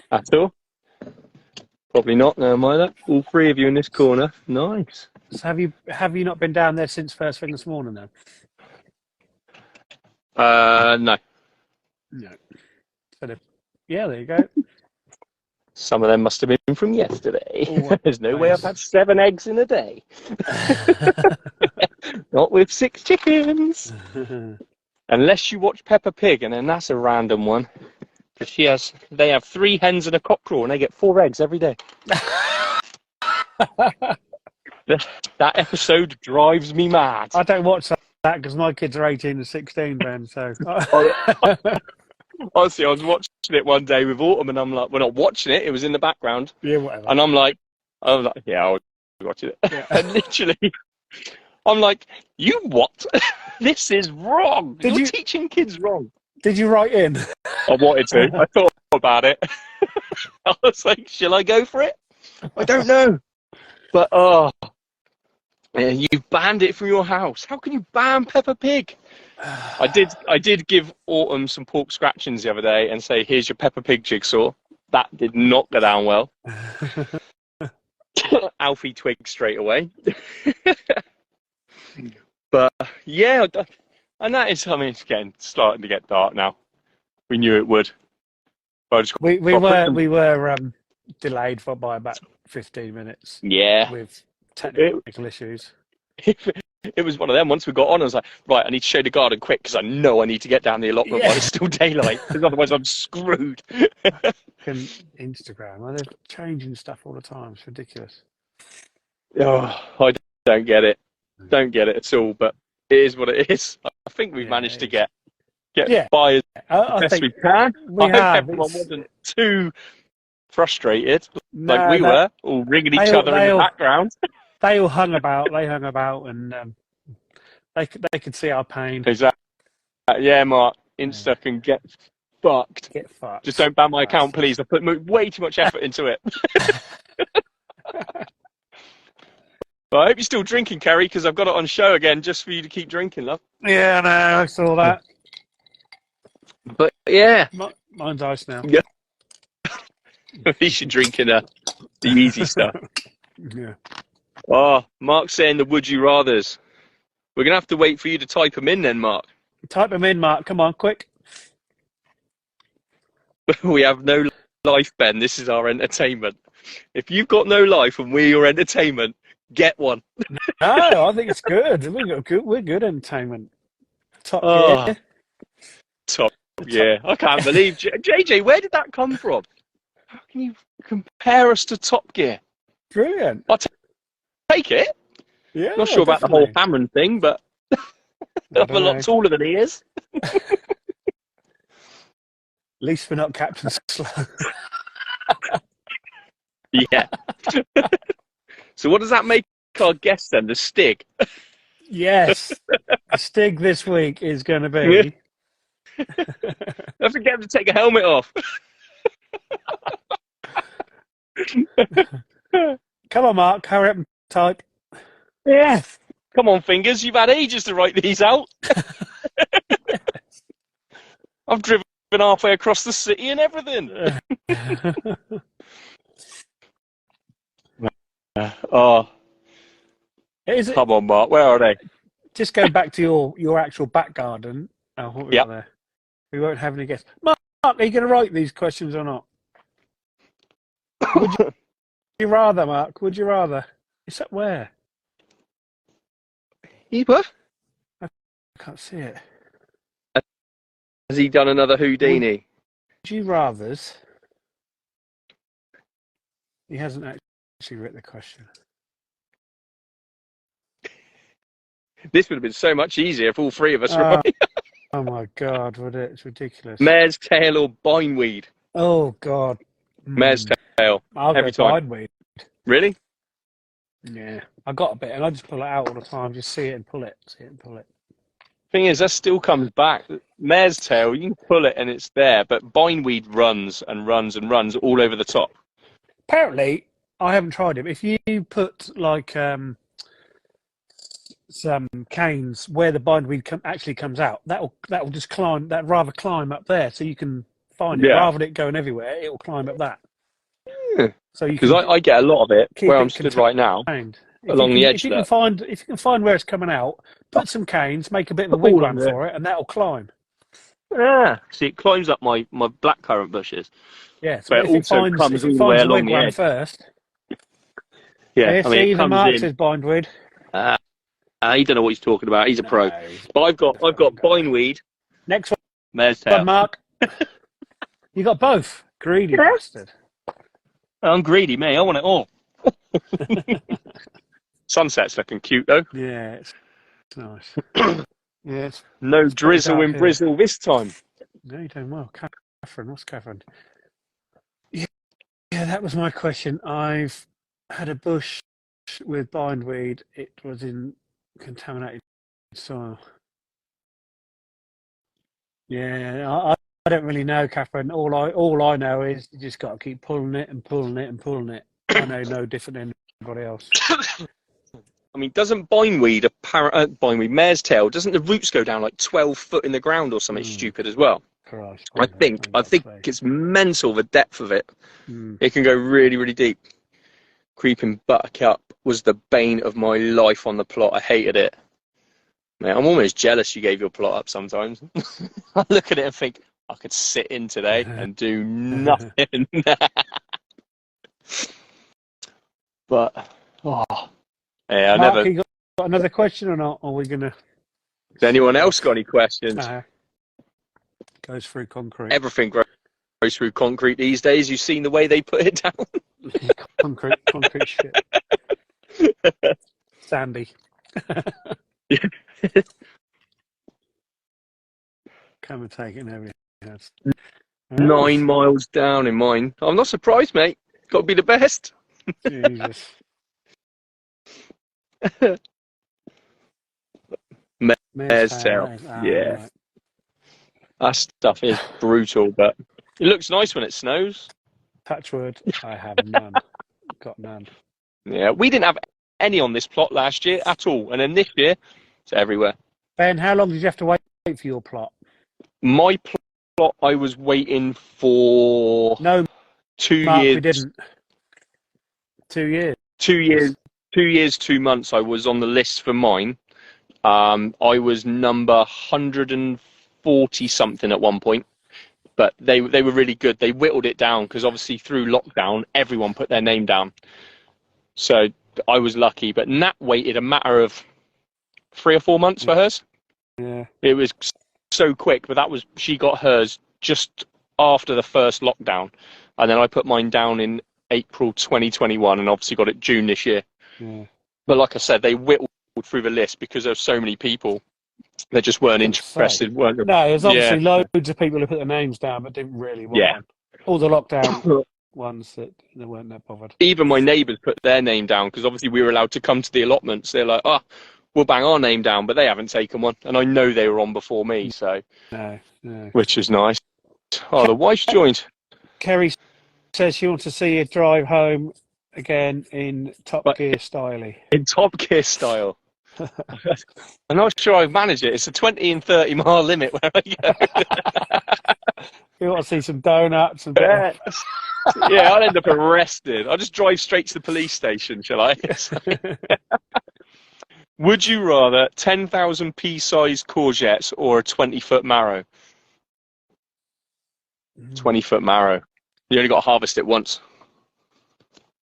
at all. Probably not. No, mind. All three of you in this corner. Nice. So have you not been down there since first thing this morning then? No. No. Yeah, there you go. Some of them must have been from yesterday. Oh, There's no way I've nice. had 7 eggs in a day. Not with 6 chickens. Unless you watch Peppa Pig, and then that's a random one. Because they have 3 hens and a cockerel, and they get 4 eggs every day. That episode drives me mad. I don't watch that because my kids are 18 and 16, Ben. So Honestly, I was watching it one day with Autumn, and I'm like, we're not watching it. It was in the background, yeah, whatever. and I'm like, yeah, I'll watch it. Yeah. And literally, I'm like, you what? This is wrong. You're teaching kids wrong. Did you write in? I wanted to. I thought about it. I was like, shall I go for it? I don't know. But yeah, you banned it from your house. How can you ban Peppa Pig? I did give Autumn some pork scratchings the other day and say, here's your Peppa Pig jigsaw. That did not go down well. Alfie twigged straight away. But yeah, and that is, I mean, it's starting to get dark now. We knew it would. We were delayed by about 15 minutes. Yeah. With technical issues. It was one of them. Once we got on, I was like, right, I need to show the garden quick because I know I need to get down the allotment while it's still daylight, because otherwise I'm screwed. Instagram, they're changing stuff all the time. It's ridiculous. Oh, I don't get it. Don't get it at all, but it is what it is. I think we've managed to get by as best we can. I hope everyone wasn't too frustrated like we were, all ringing each other in the background. They all hung about, and they could see our pain. Exactly. Yeah, Mark, Insta can get fucked. Get fucked. Just don't ban my account, please. I put way too much effort into it. Well, I hope you're still drinking, Kerry, because I've got it on show again just for you to keep drinking, love. Yeah, no, I saw that. But yeah. Mine's ice now. Yeah. At least you're drinking the easy stuff. Yeah. Oh, Mark's saying the would you rathers. We're going to have to wait for you to type them in then, Mark. Type them in, Mark. Come on, quick. We have no life, Ben. This is our entertainment. If you've got no life and we're your entertainment, get one. No, I think it's good. We're good entertainment. Top Gear. Top, yeah. I can't believe JJ. Where did that come from? How can you compare us to Top Gear? Brilliant. I'll take it. Yeah. Not sure about the whole Cameron thing, but I'm a lot taller than he is. At least we're not Captain Slow. Yeah. So what does that make our guest then? The Stig? Yes. The Stig this week is going to be... Don't forget to take a helmet off. Come on, Mark. Hurry up and type. Yeah. Come on, fingers. You've had ages to write these out. I've driven halfway across the city and everything. Is it? Come on, Mark. Where are they? Just go back to your actual back garden. Oh, what we Yep. got there? We won't have any guests. Mark, are you going to write these questions or not? Would you rather, Mark? Would you rather? It's up where? What? I can't see it. Has he done another Houdini? Would you rather's? He hasn't actually written the question. This would have been so much easier if all three of us were right. Oh my God, would it? It's ridiculous. Mare's tail or bindweed? Oh God. Mare's tail. I'll every go time. bindweed. Really? Yeah. I got a bit and I just pull it out all the time. Just see it and pull it. See it and pull it. Thing is, that still comes back. Mare's tail, you can pull it and it's there, but bindweed runs and runs and runs all over the top. Apparently, I haven't tried it. But if you put like some canes where the bindweed actually comes out, that'll just climb. That rather climb up there, so you can find it rather than it going everywhere. It will climb up that. Yeah. So you because I get a lot of it where I'm stood contained. right now along the edge. If you can find where it's coming out, put some canes, make a bit of a wing run for it, and that'll climb. Yeah, see, it climbs up my blackcurrant bushes. Yeah, so but if it finds the wing run first. Yeah, I mean, it comes Mark says bindweed. He don't know what he's talking about. He's a pro. But I've got bindweed. Next one, Mare's tail. Mark. You got both. Greedy bastard. I'm greedy, me. I want it all. Sunset's looking cute though. Yeah, it's nice. Yeah, no drizzle in Bristol this time. No, you're doing well. Catherine, what's Catherine? Yeah, that was my question. I've had a bush with bindweed. It was in contaminated soil. Yeah, I don't really know, Catherine. All I know is you just got to keep pulling it and pulling it and pulling it. I know no different than anybody else. I mean, doesn't bindweed, mare's tail, doesn't the roots go down like 12 foot in the ground or something stupid as well? Christ, I think it's mental, the depth of it. It can go really, really deep. Creeping buttercup was the bane of my life on the plot. I hated it. Mate, I'm almost jealous you gave your plot up sometimes. I look at it and think, I could sit in today and do nothing. But, yeah, Mark, you got another question or not? Or are we going to... Has anyone else got any questions? Goes through concrete. Everything goes through concrete these days. You've seen the way they put it down. concrete shit. Sandy. Come and take it and everything else. 9 miles down in mine. I'm not surprised, mate. Got to be the best. Jesus. Mare's tail. Yeah. Right. That stuff is brutal, but it looks nice when it snows. Touchwood, I have none. Got none. Yeah, we didn't have any on this plot last year at all, and then this year, it's everywhere. Ben, how long did you have to wait for your plot? My plot, I was waiting for 2 Mark, years. We didn't. 2 years. 2 years. 2 years, 2 months. I was on the list for mine. I was number 140 something at one point, but they were really good. They whittled it down because obviously through lockdown, everyone put their name down. So I was lucky, but Nat waited a matter of 3 or 4 months for hers. Yeah, it was so quick, but she got hers just after the first lockdown, and then I put mine down in April 2021, and obviously got it June this year. Yeah. But like I said, they whittled through the list because there were so many people. They just weren't interested. No, there's obviously loads of people who put their names down but didn't really want one. All the lockdown ones that they weren't that bothered. Even my neighbours put their name down because obviously we were allowed to come to the allotments. They're like, we'll bang our name down, but they haven't taken one. And I know they were on before me, so no. Which is nice. Oh, the wife's joined. Kerry says she wants to see you drive home again in Top Gear style. In Top Gear style. I'm not sure I've managed it. It's a 20 and 30 mile limit where I go. You want to see some donuts and yeah, I'll end up arrested. I'll just drive straight to the police station, shall I? Would you rather 10,000 pea-sized courgettes or a 20-foot marrow? 20-foot marrow. You only got to harvest it once.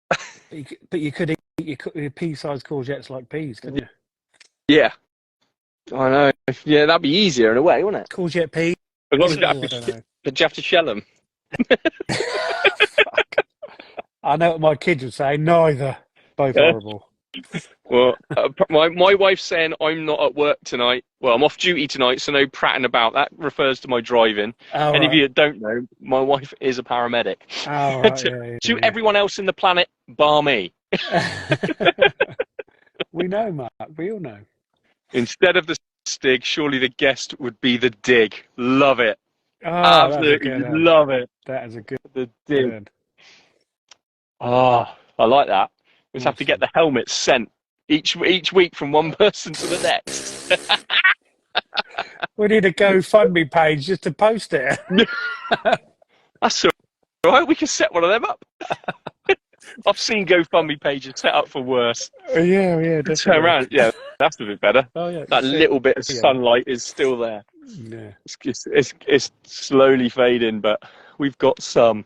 But you could eat your pea-sized courgettes like peas, couldn't you? Yeah, I know. Yeah, that'd be easier in a way, wouldn't it? Courgette peas. As long as I don't know. you have to shell them. I know what my kids would say. Neither. Both horrible. Well, my wife's saying I'm not at work tonight. Well, I'm off duty tonight, so no prattling about. That refers to my driving. Oh, Any right. of you that don't know, my wife is a paramedic. Oh, right, To everyone else in the planet, bar me. We know, Mark. We all know. Instead of the stig, surely the guest would be the dig. Love it. Oh, Absolutely that's a good, love it. that is a good. The dig. Good. Oh, I like that. We just have to Awesome. get the helmets sent each week from one person to the next. We need a GoFundMe page just to post it. That's all right. We can set one of them up. I've seen GoFundMe pages set up for worse. Yeah, definitely. Turn around. Yeah, that's a bit better. Oh, yeah. That little bit of sunlight is still there. Yeah. It's slowly fading, but we've got some.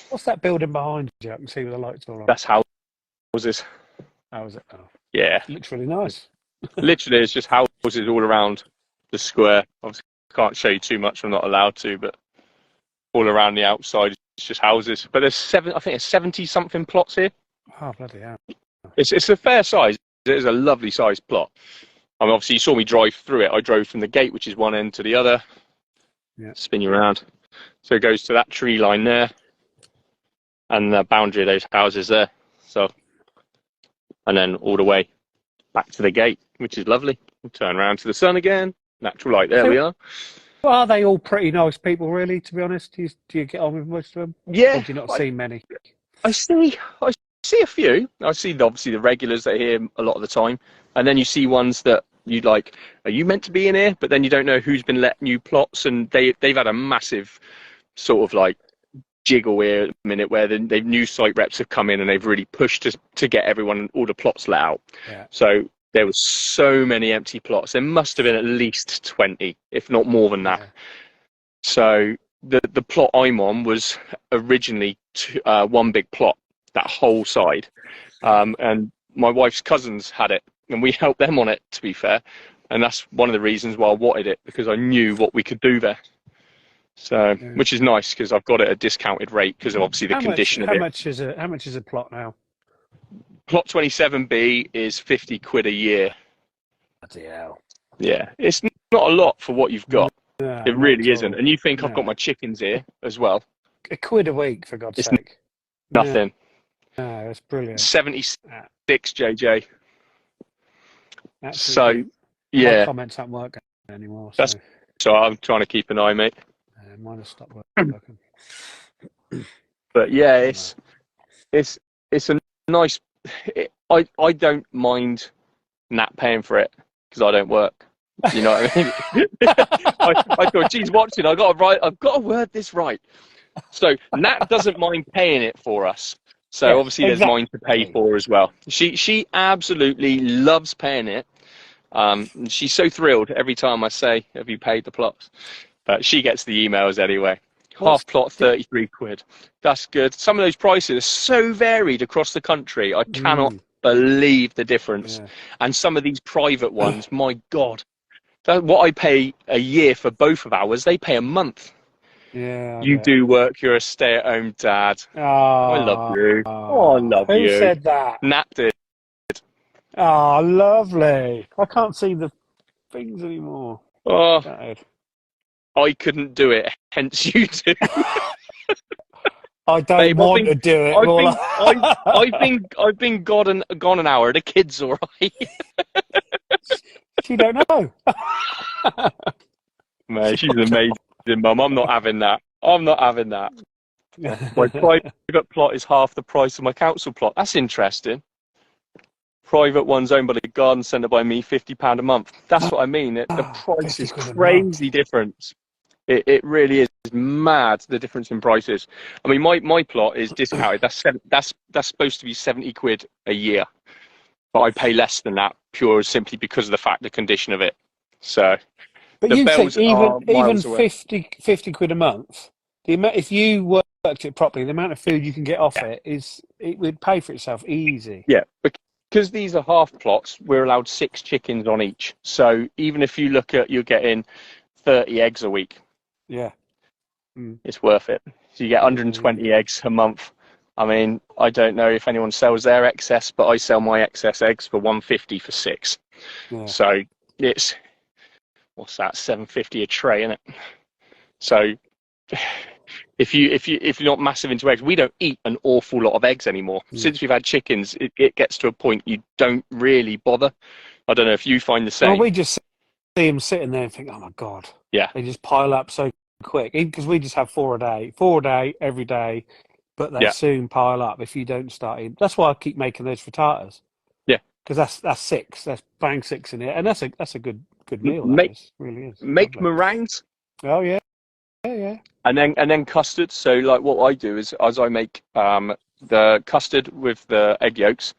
What's that building behind you? I can see with the lights all on. That's houses. How is it? Oh, Yeah, looks really nice. literally, it's just houses all around the square. Obviously, can't show you too much. I'm not allowed to, but all around the outside, it's just houses. But there's I think there's 70-something plots here. Oh, bloody hell. It's a fair size. It is a lovely sized plot. I mean, obviously, you saw me drive through it. I drove from the gate, which is one end, to the other. Yeah. Spin you around. So it goes to that tree line there, and the boundary of those houses there. So, and then all the way back to the gate, which is lovely. We'll turn around to the sun again. Natural light. There we are. Well, are they all pretty nice people, really, to be honest? Do you get on with most of them? Yeah. Or do you not see many? I see a few. I see obviously the regulars that are here a lot of the time, and then you see ones that you like. Are you meant to be in here? But then you don't know who's been letting you plots, and they've had a massive sort of like jiggle here at the minute where the new site reps have come in and they've really pushed to get everyone all the plots let out. Yeah. So there was so many empty plots. There must have been at least 20, if not more than that. Yeah. So the plot I'm on was originally one big plot, that whole side, and my wife's cousins had it, and we helped them on it, to be fair, and that's one of the reasons why I wanted it, because I knew what we could do there. So, which is nice because I've got it at a discounted rate because of obviously the condition of it. How much is a plot now? Plot 27B is 50 quid a year. Bloody hell. Yeah, it's not a lot for what you've got. No, It really isn't. And you think I've No. got my chickens here as well? £1 a week, for God's It's sake. Nothing. No, that's brilliant. 76 JJ. Absolutely. So, yeah. My comments aren't working anymore. So. That's- So I'm trying to keep an eye, mate. Mine has stopped working. But yeah, it's a nice. I don't mind Nat paying for it because I don't work. You know what I mean? I thought, geez, watching. I've got to word this right. So Nat doesn't mind paying it for us. So Yeah, obviously there's mine to pay for as well. She absolutely loves paying it. She's so thrilled every time I say, "Have you paid the plots?" But she gets the emails anyway. Half plot, 33 quid. That's good. Some of those prices are so varied across the country. I cannot believe the difference. Yeah. And some of these private ones, my God. What I pay a year for both of ours, they pay a month. Yeah. You do work, you're a stay-at-home dad. Oh, I love you. Oh, I love you. Who said that? Nat did. Oh, lovely. I can't see the things anymore. Oh, Gutted. I couldn't do it, hence you do. I don't Babe, want to do it. I've been gone an hour. The kid's all right. She don't know. Man, she's amazing, Mum. I'm not having that. My private plot is half the price of my council plot. That's interesting. Private one's owned by the garden centre by me, £50 a month. That's what I mean. The price is crazy difference. It really is mad, the difference in prices. I mean, my plot is discounted. That's supposed to be 70 quid a year. but I pay less than that pure simply because of the fact the condition of it. So But the you think bells are even miles away. 50 quid a month, the amount, if you worked it properly, the amount of food you can get off Yeah. it would pay for itself easy. Yeah, because these are half plots, we're allowed 6 chickens on each. So even if you look at, you're getting 30 eggs a week, Yeah. it's worth it. So you get 120 eggs a month. I mean, I don't know if anyone sells their excess, but I sell my excess eggs for 150 for 6. Yeah. So it's, what's that, 750 a tray, isn't it? So if you're not massive into eggs, we don't eat an awful lot of eggs anymore. Since we've had chickens, it gets to a point you don't really bother. I don't know if you find the same. Well, we just see them sitting there and think, oh my God. Yeah. They just pile up so quick. Because we just have 4 a day, every day, but they soon pile up if you don't start eating. That's why I keep making those frittatas. Yeah. Because that's 6. That's bang 6 in it. And that's a good meal, that is. Really is. Make Lovely. meringues. Oh, yeah. Yeah. And then custard. So like what I do is I make the custard with the egg yolks,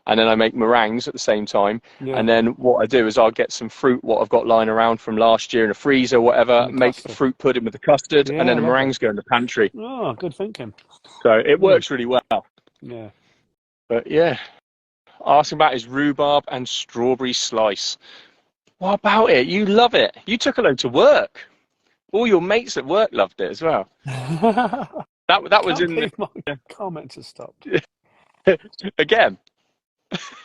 and then I make meringues at the same time. Yeah. And then what I do is I'll get some fruit, what I've got lying around from last year in a freezer, whatever, make fruit pudding with the custard, and then the meringues go in the pantry. Oh, good thinking. So it works really well. Yeah. But yeah, asking about his rhubarb and strawberry slice. What about it? You love it. You took a load to work. All your mates at work loved it as well. That was in my comments have stopped. Again.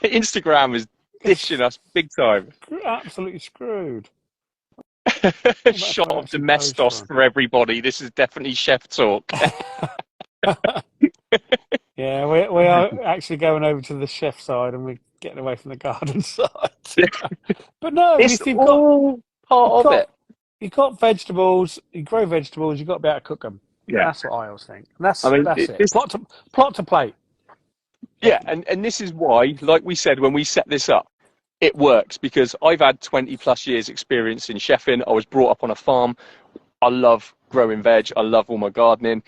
Instagram is dishing us big time. Absolutely screwed. Shot of Domestos for everybody. This is definitely chef talk. Yeah, we are actually going over to the chef side and we're getting away from the garden side. But no, it's if you've all part of it. You've got vegetables, you grow vegetables, you've got to be able to cook them. Yeah. That's what I always think. That's it. Plot to plate. Yeah, and this is why, like we said when we set this up, it works because I've had 20 plus years experience in chefing. I was brought up on a farm. I love growing veg. I love all my gardening.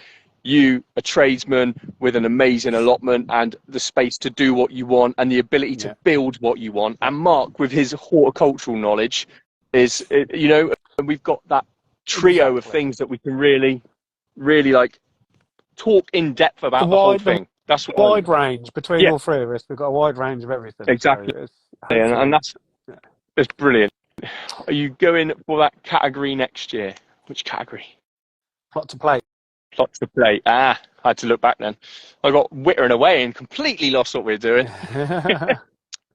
You, a tradesman with an amazing allotment and the space to do what you want and the ability to build what you want. And Marc, with his horticultural knowledge, and we've got that trio of things that we can really like talk in depth about the whole thing. That's what wide range between all three of us. We've got a wide range of everything. Exactly, and that's brilliant. Are you going for that category next year? Which category? Plot to plate. Plot to plate. I had to look back then. I got wittering away and completely lost what we were doing.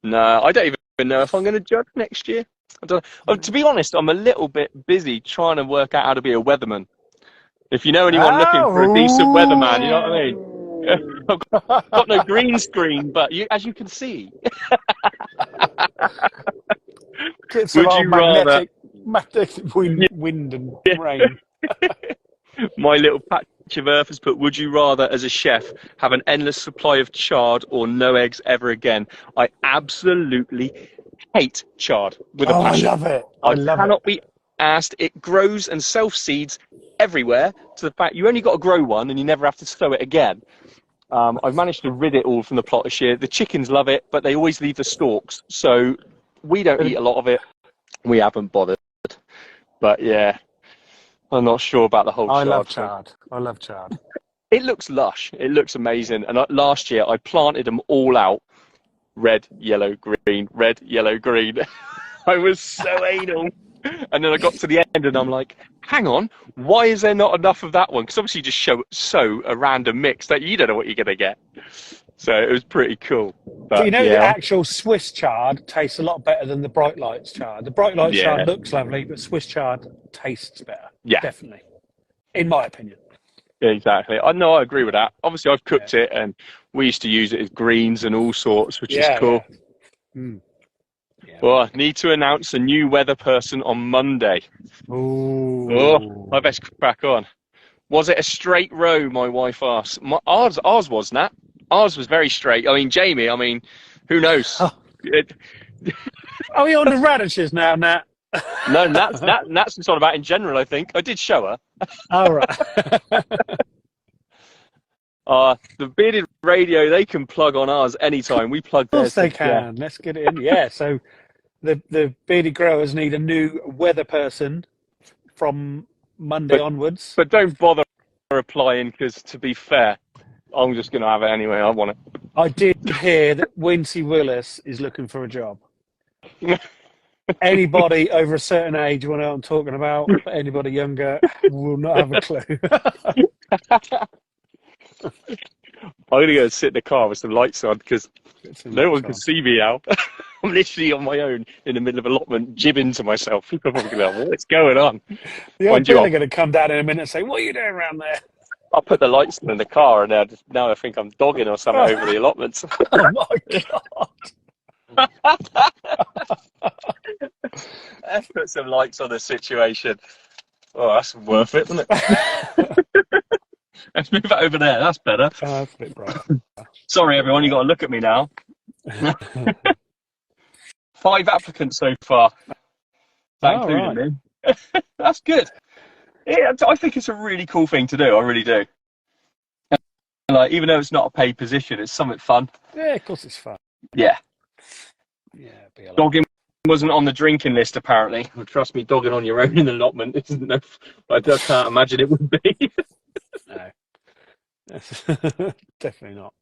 No, I don't even know if I'm going to judge next year. I don't. To be honest, I'm a little bit busy trying to work out how to be a weatherman. If you know anyone looking for a decent weatherman, you know what I mean? I've got no green screen, but as you can see. Would you rather magnetic wind and rain? My little patch of earth has put, would you rather, as a chef, have an endless supply of chard or no eggs ever again? I absolutely hate chard with a passion. I love it. I cannot be asked. It grows and self-seeds everywhere to the fact you only got to grow one and you never have to sow it again. I've managed to rid it all from the plot this year. The chickens love it, but they always leave the stalks. So we don't eat a lot of it. We haven't bothered. But yeah, I'm not sure about the whole chard. I love chard. It looks lush. It looks amazing. And last year I planted them all out. Red, yellow, green, red, yellow, green. I was so anal. And then I got to the end and I'm like, hang on, why is there not enough of that one? Because obviously you just sow a random mix that you don't know what you're going to get. So it was pretty cool. But you know, the actual Swiss chard tastes a lot better than the Bright Lights chard. The Bright Lights chard looks lovely, but Swiss chard tastes better. Yeah. Definitely. In my opinion. Yeah, exactly. I know, I agree with that. Obviously I've cooked it and we used to use it as greens and all sorts, which is cool. Yeah. Well, I need to announce a new weather person on Monday. Ooh. Oh, I best crack on. Was it a straight row, my wife asked. Ours wasn't that. Ours was very straight. I mean, Jamie, who knows? Oh. Are we on the radishes now, Nat? No, Nat's just on about in general, I think. I did show her. All right. The bearded radio, they can plug on ours anytime. We plug Of course theirs. they can. Let's get it in. Yeah, so the bearded growers need a new weather person from Monday onwards. But don't bother replying, because to be fair, I'm just going to have it anyway. I want it. I did hear that Wincy Willis is looking for a job. Anybody over a certain age will know what I'm talking about, but anybody younger will not have a clue. I'm going to go and sit in the car with some lights on, because no one can see me out. I'm literally on my own in the middle of allotment, jibbing to myself. People are probably going to go, what's going on? The old Bill are going to come down in a minute and say, what are you doing around there? I'll put the lights in the car, and now I think I'm dogging or something over the allotments. Oh, my God. Let's put some lights on the situation. Oh, that's worth it, isn't it? Let's move it over there. That's better. Oh, that's a bit bright. Sorry, everyone. You got to look at me now. 5 applicants so far. That including me. That's good. Yeah, I think it's a really cool thing to do. I really do. Like, even though it's not a paid position, it's something fun. Yeah, of course it's fun. Yeah. Yeah, dogging wasn't on the drinking list, apparently. Well, trust me, dogging on your own in allotment isn't. No, I can't imagine it would be. No, definitely not.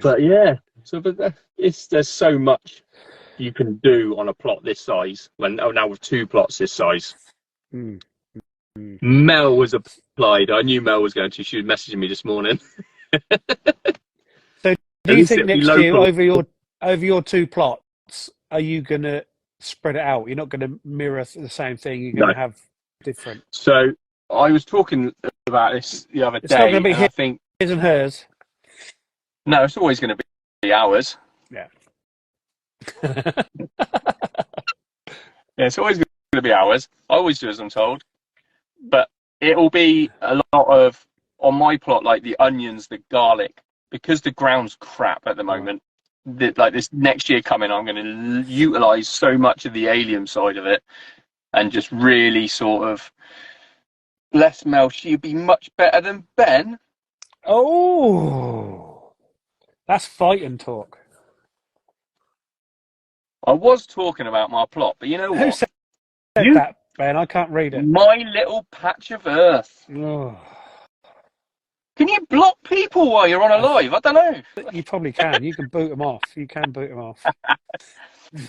But yeah, but there's so much you can do on a plot this size. Now with 2 plots this size. Mel was applied. I knew Mel was going to. She was messaging me this morning. So, do you think next year over your 2 plots, are you going to spread it out? You're not going to mirror the same thing. You're going to have different. So I was talking about this the other day. It's not going to be I think his and hers. No, it's always going to be ours. Yeah. Yeah, it's always going to be ours. I always do as I'm told. But it'll be a lot of, on my plot, like the onions, the garlic, because the ground's crap at the moment. Like this next year coming, I'm going to utilise so much of the alien side of it, and just really sort of, bless Mel, she'd be much better than Ben. Oh, that's fighting talk. I was talking about my plot, but you know what? Who said that, Ben? I can't read it. My little patch of earth. Oh. Can you block people while you're on a live? I don't know. You probably can. You can boot them off. You can boot them off.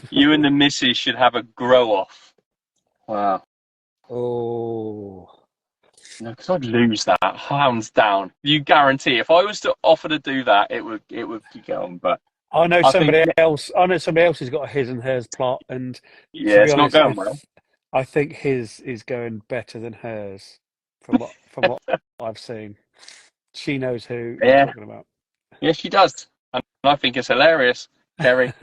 You and the missus should have a grow off. Wow. Oh. No, because I'd lose that, hands down. You guarantee. If I was to offer to do that, it would be going. But I know somebody else. I know somebody else who's got a his and hers plot, and yeah, it's not going well. I think his is going better than hers, from what I've seen. She knows who I'm talking about. Yeah, she does, and I think it's hilarious, Kerry.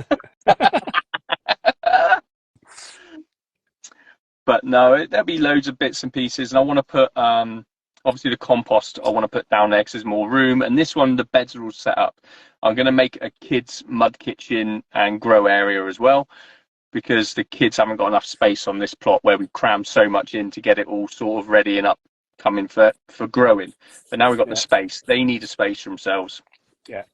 But no, there'll be loads of bits and pieces, and I want to put obviously the compost I want to put down there because there's more room, and this one the beds are all set up. I'm going to make a kids mud kitchen and grow area as well, because the kids haven't got enough space on this plot where we crammed so much in to get it all sort of ready and up coming for growing. But now we've got the space. They need a space for themselves. Yeah.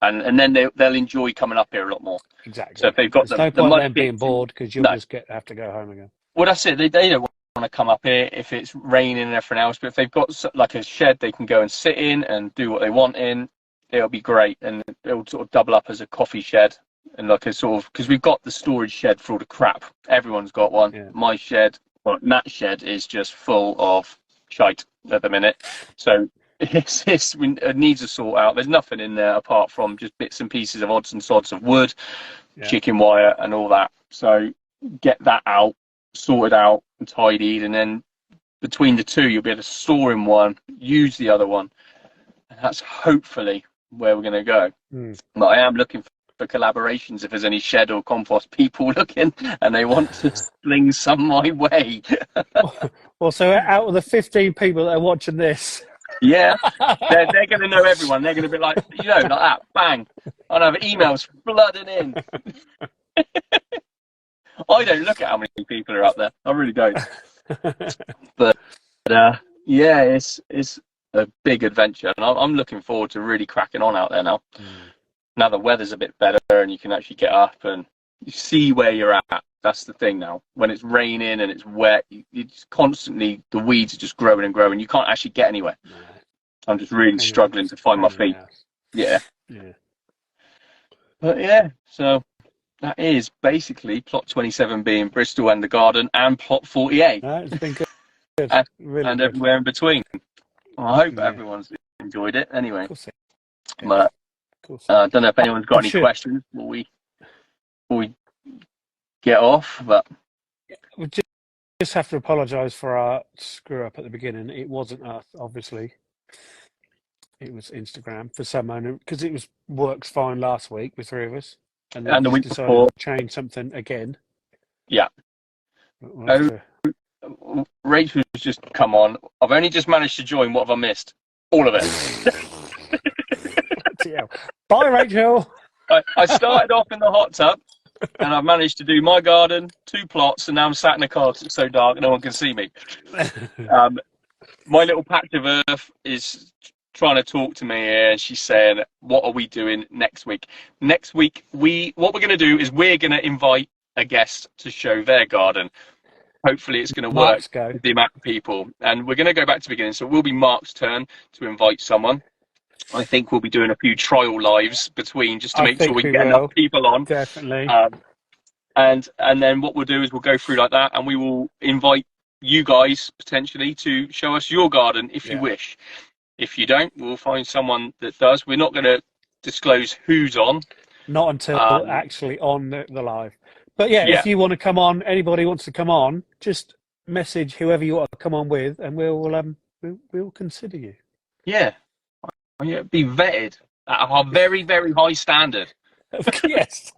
And then they'll enjoy coming up here a lot more. Exactly. So if they've got no point them being bored, because you'll just have to go home again. Well, that's it. They don't want to come up here if it's raining and everything else. But if they've got like a shed they can go and sit in and do what they want in, it'll be great. And it'll sort of double up as a coffee shed. And like a sort of, because we've got the storage shed for all the crap. Everyone's got one. Yeah. My shed, well, Nat's shed is just full of shite at the minute. So it needs a sort out. There's nothing in there apart from just bits and pieces of odds and sods of wood, chicken wire and all that. So get that out, sorted out and tidied, and then between the two you'll be able to store in one, use the other one, and that's hopefully where we're going to go. But I am looking for collaborations if there's any shed or compost people looking and they want to sling some my way. Well, so out of the 15 people that are watching this, they're going to know everyone. They're going to be like, like that, bang. I'll have emails flooding in. I don't look at how many people are up there. I really don't. But yeah, it's a big adventure, and I'm looking forward to really cracking on out there now. Now the weather's a bit better and you can actually get up and you see where you're at. That's the thing now. When it's raining and it's wet, it's constantly, the weeds are just growing and growing. You can't actually get anywhere. I'm just really struggling to find my feet. Yeah. But yeah, so that is basically plot 27 being Bristol and the garden, and plot 48. It's been good. And everywhere in between. Well, I hope everyone's enjoyed it anyway. But I don't know if anyone's got any questions before we get off. But we just have to apologise for our screw up at the beginning. It wasn't us, obviously. It was Instagram for some moment, because it works fine last week with 3 of us, and the week decided before to change something again. Yeah. Rachel's just come on. I've only just managed to join. What have I missed? All of it. Bye, Rachel. I started off in the hot tub, and I've managed to do my garden, 2 plots, and now I'm sat in a car because it's so dark no one can see me. My little patch of earth is trying to talk to me here, and she's saying, what are we doing next week? Next week, what we're going to do is we're going to invite a guest to show their garden. Hopefully it's going to work with the amount of people. And we're going to go back to the beginning. So it will be Mark's turn to invite someone. I think we'll be doing a few trial lives between, just to make sure we can get enough people on. Definitely. And then what we'll do is we'll go through like that, and we will invite you guys potentially to show us your garden if you wish. If you don't, we'll find someone that does. We're not going to disclose who's on. Not until actually on the live. But if you want to come on, anybody wants to come on, just message whoever you want to come on with, and we'll consider you. Yeah. Be vetted at a very, very high standard. Yes.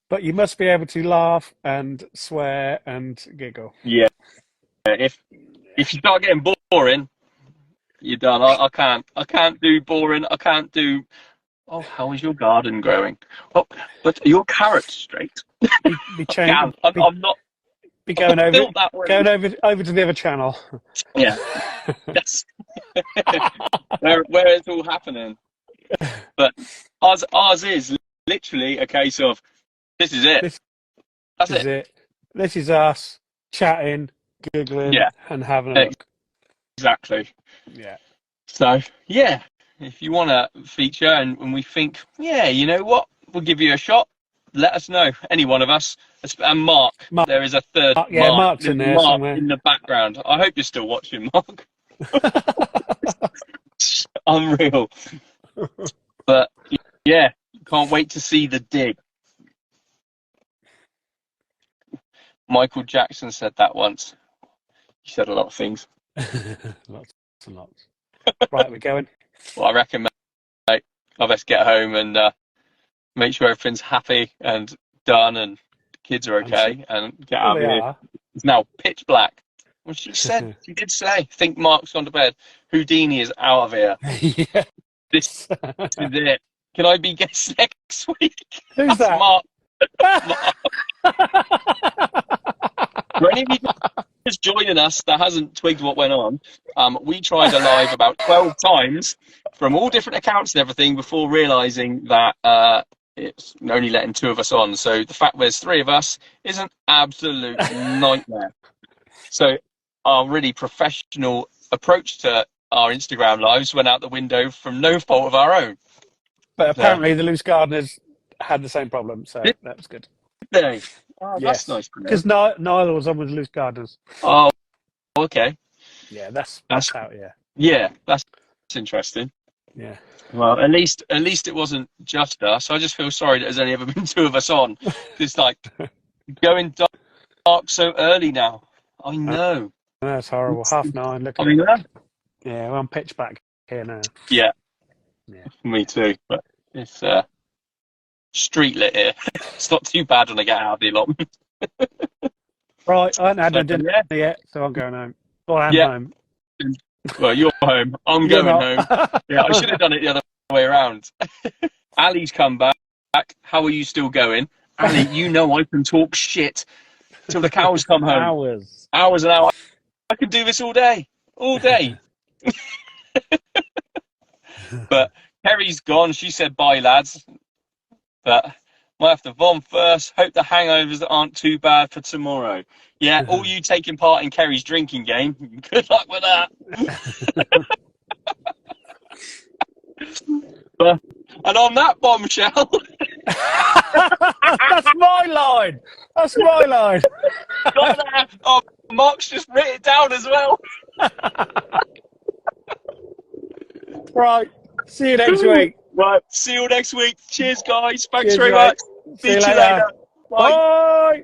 But you must be able to laugh and swear and giggle. Yeah. If you start getting boring, you're done. I can't do boring. I can't do. Oh, how is your garden growing? Oh, but are your carrots straight? I'm not. Be going over to the other channel. Yeah. Yes. where it's all happening. But ours is literally a case of this is it. That's it. This is us chatting, giggling, and having a look. Exactly. Yeah. So if you want to feature and we think, you know what, we'll give you a shot, let us know. Any one of us. And Mark. There is a third. Mark's in there somewhere. In the background. I hope you're still watching, Mark. Unreal. But can't wait to see the dig. Michael Jackson said that once. He said a lot of things. Lots and lots. Right, we're going. Well, I reckon, mate, I best get home and make sure everything's happy and done and the kids are okay and get out of here. It's now pitch black. Well, she did say, I think Mark's gone to bed. Houdini is out of here. Yeah. This is it. Can I be guest next week? Who's that? Mark. For any of you just joining us that hasn't twigged what went on, we tried a live about 12 times from all different accounts and everything before realising that it's only letting 2 of us on. So the fact there's 3 of us is an absolute nightmare. So our really professional approach to our Instagram lives went out the window from no fault of our own. But apparently the Loose Gardeners had the same problem, so that was good. Oh, that's nice. Because neither was on with Loose Gardeners. Oh, okay. Yeah, that's out. Yeah, that's interesting. Yeah. Well, at least it wasn't just us. I just feel sorry that there's only ever been 2 of us on. It's like going dark so early now. I know. That's horrible. 9:30. Look at it. Yeah, we're on pitch black here now. Yeah. Me too. But it's street lit here. It's not too bad when I get out of the allotment. Right, I haven't had dinner yet, so I'm going home. Well, I'm home. Well, you're home. I'm going home. Yeah, I should have done it the other way around. Ali's come back. How are you still going? Ali, you know I can talk shit till the cows come home. Hours and hours. I can do this all day. all day. But Kerry's gone. She said bye, lads. But might have to vom first. Hope the hangovers aren't too bad for tomorrow. Yeah, all you taking part in Kerry's drinking game, good luck with that. And on that bombshell, That's my line. That's my line. oh, Mark's just written it down as well. Right. See you next week. Right, see you next week. Cheers, guys. Thanks Cheers, very mate. much. See you later. Bye. Bye.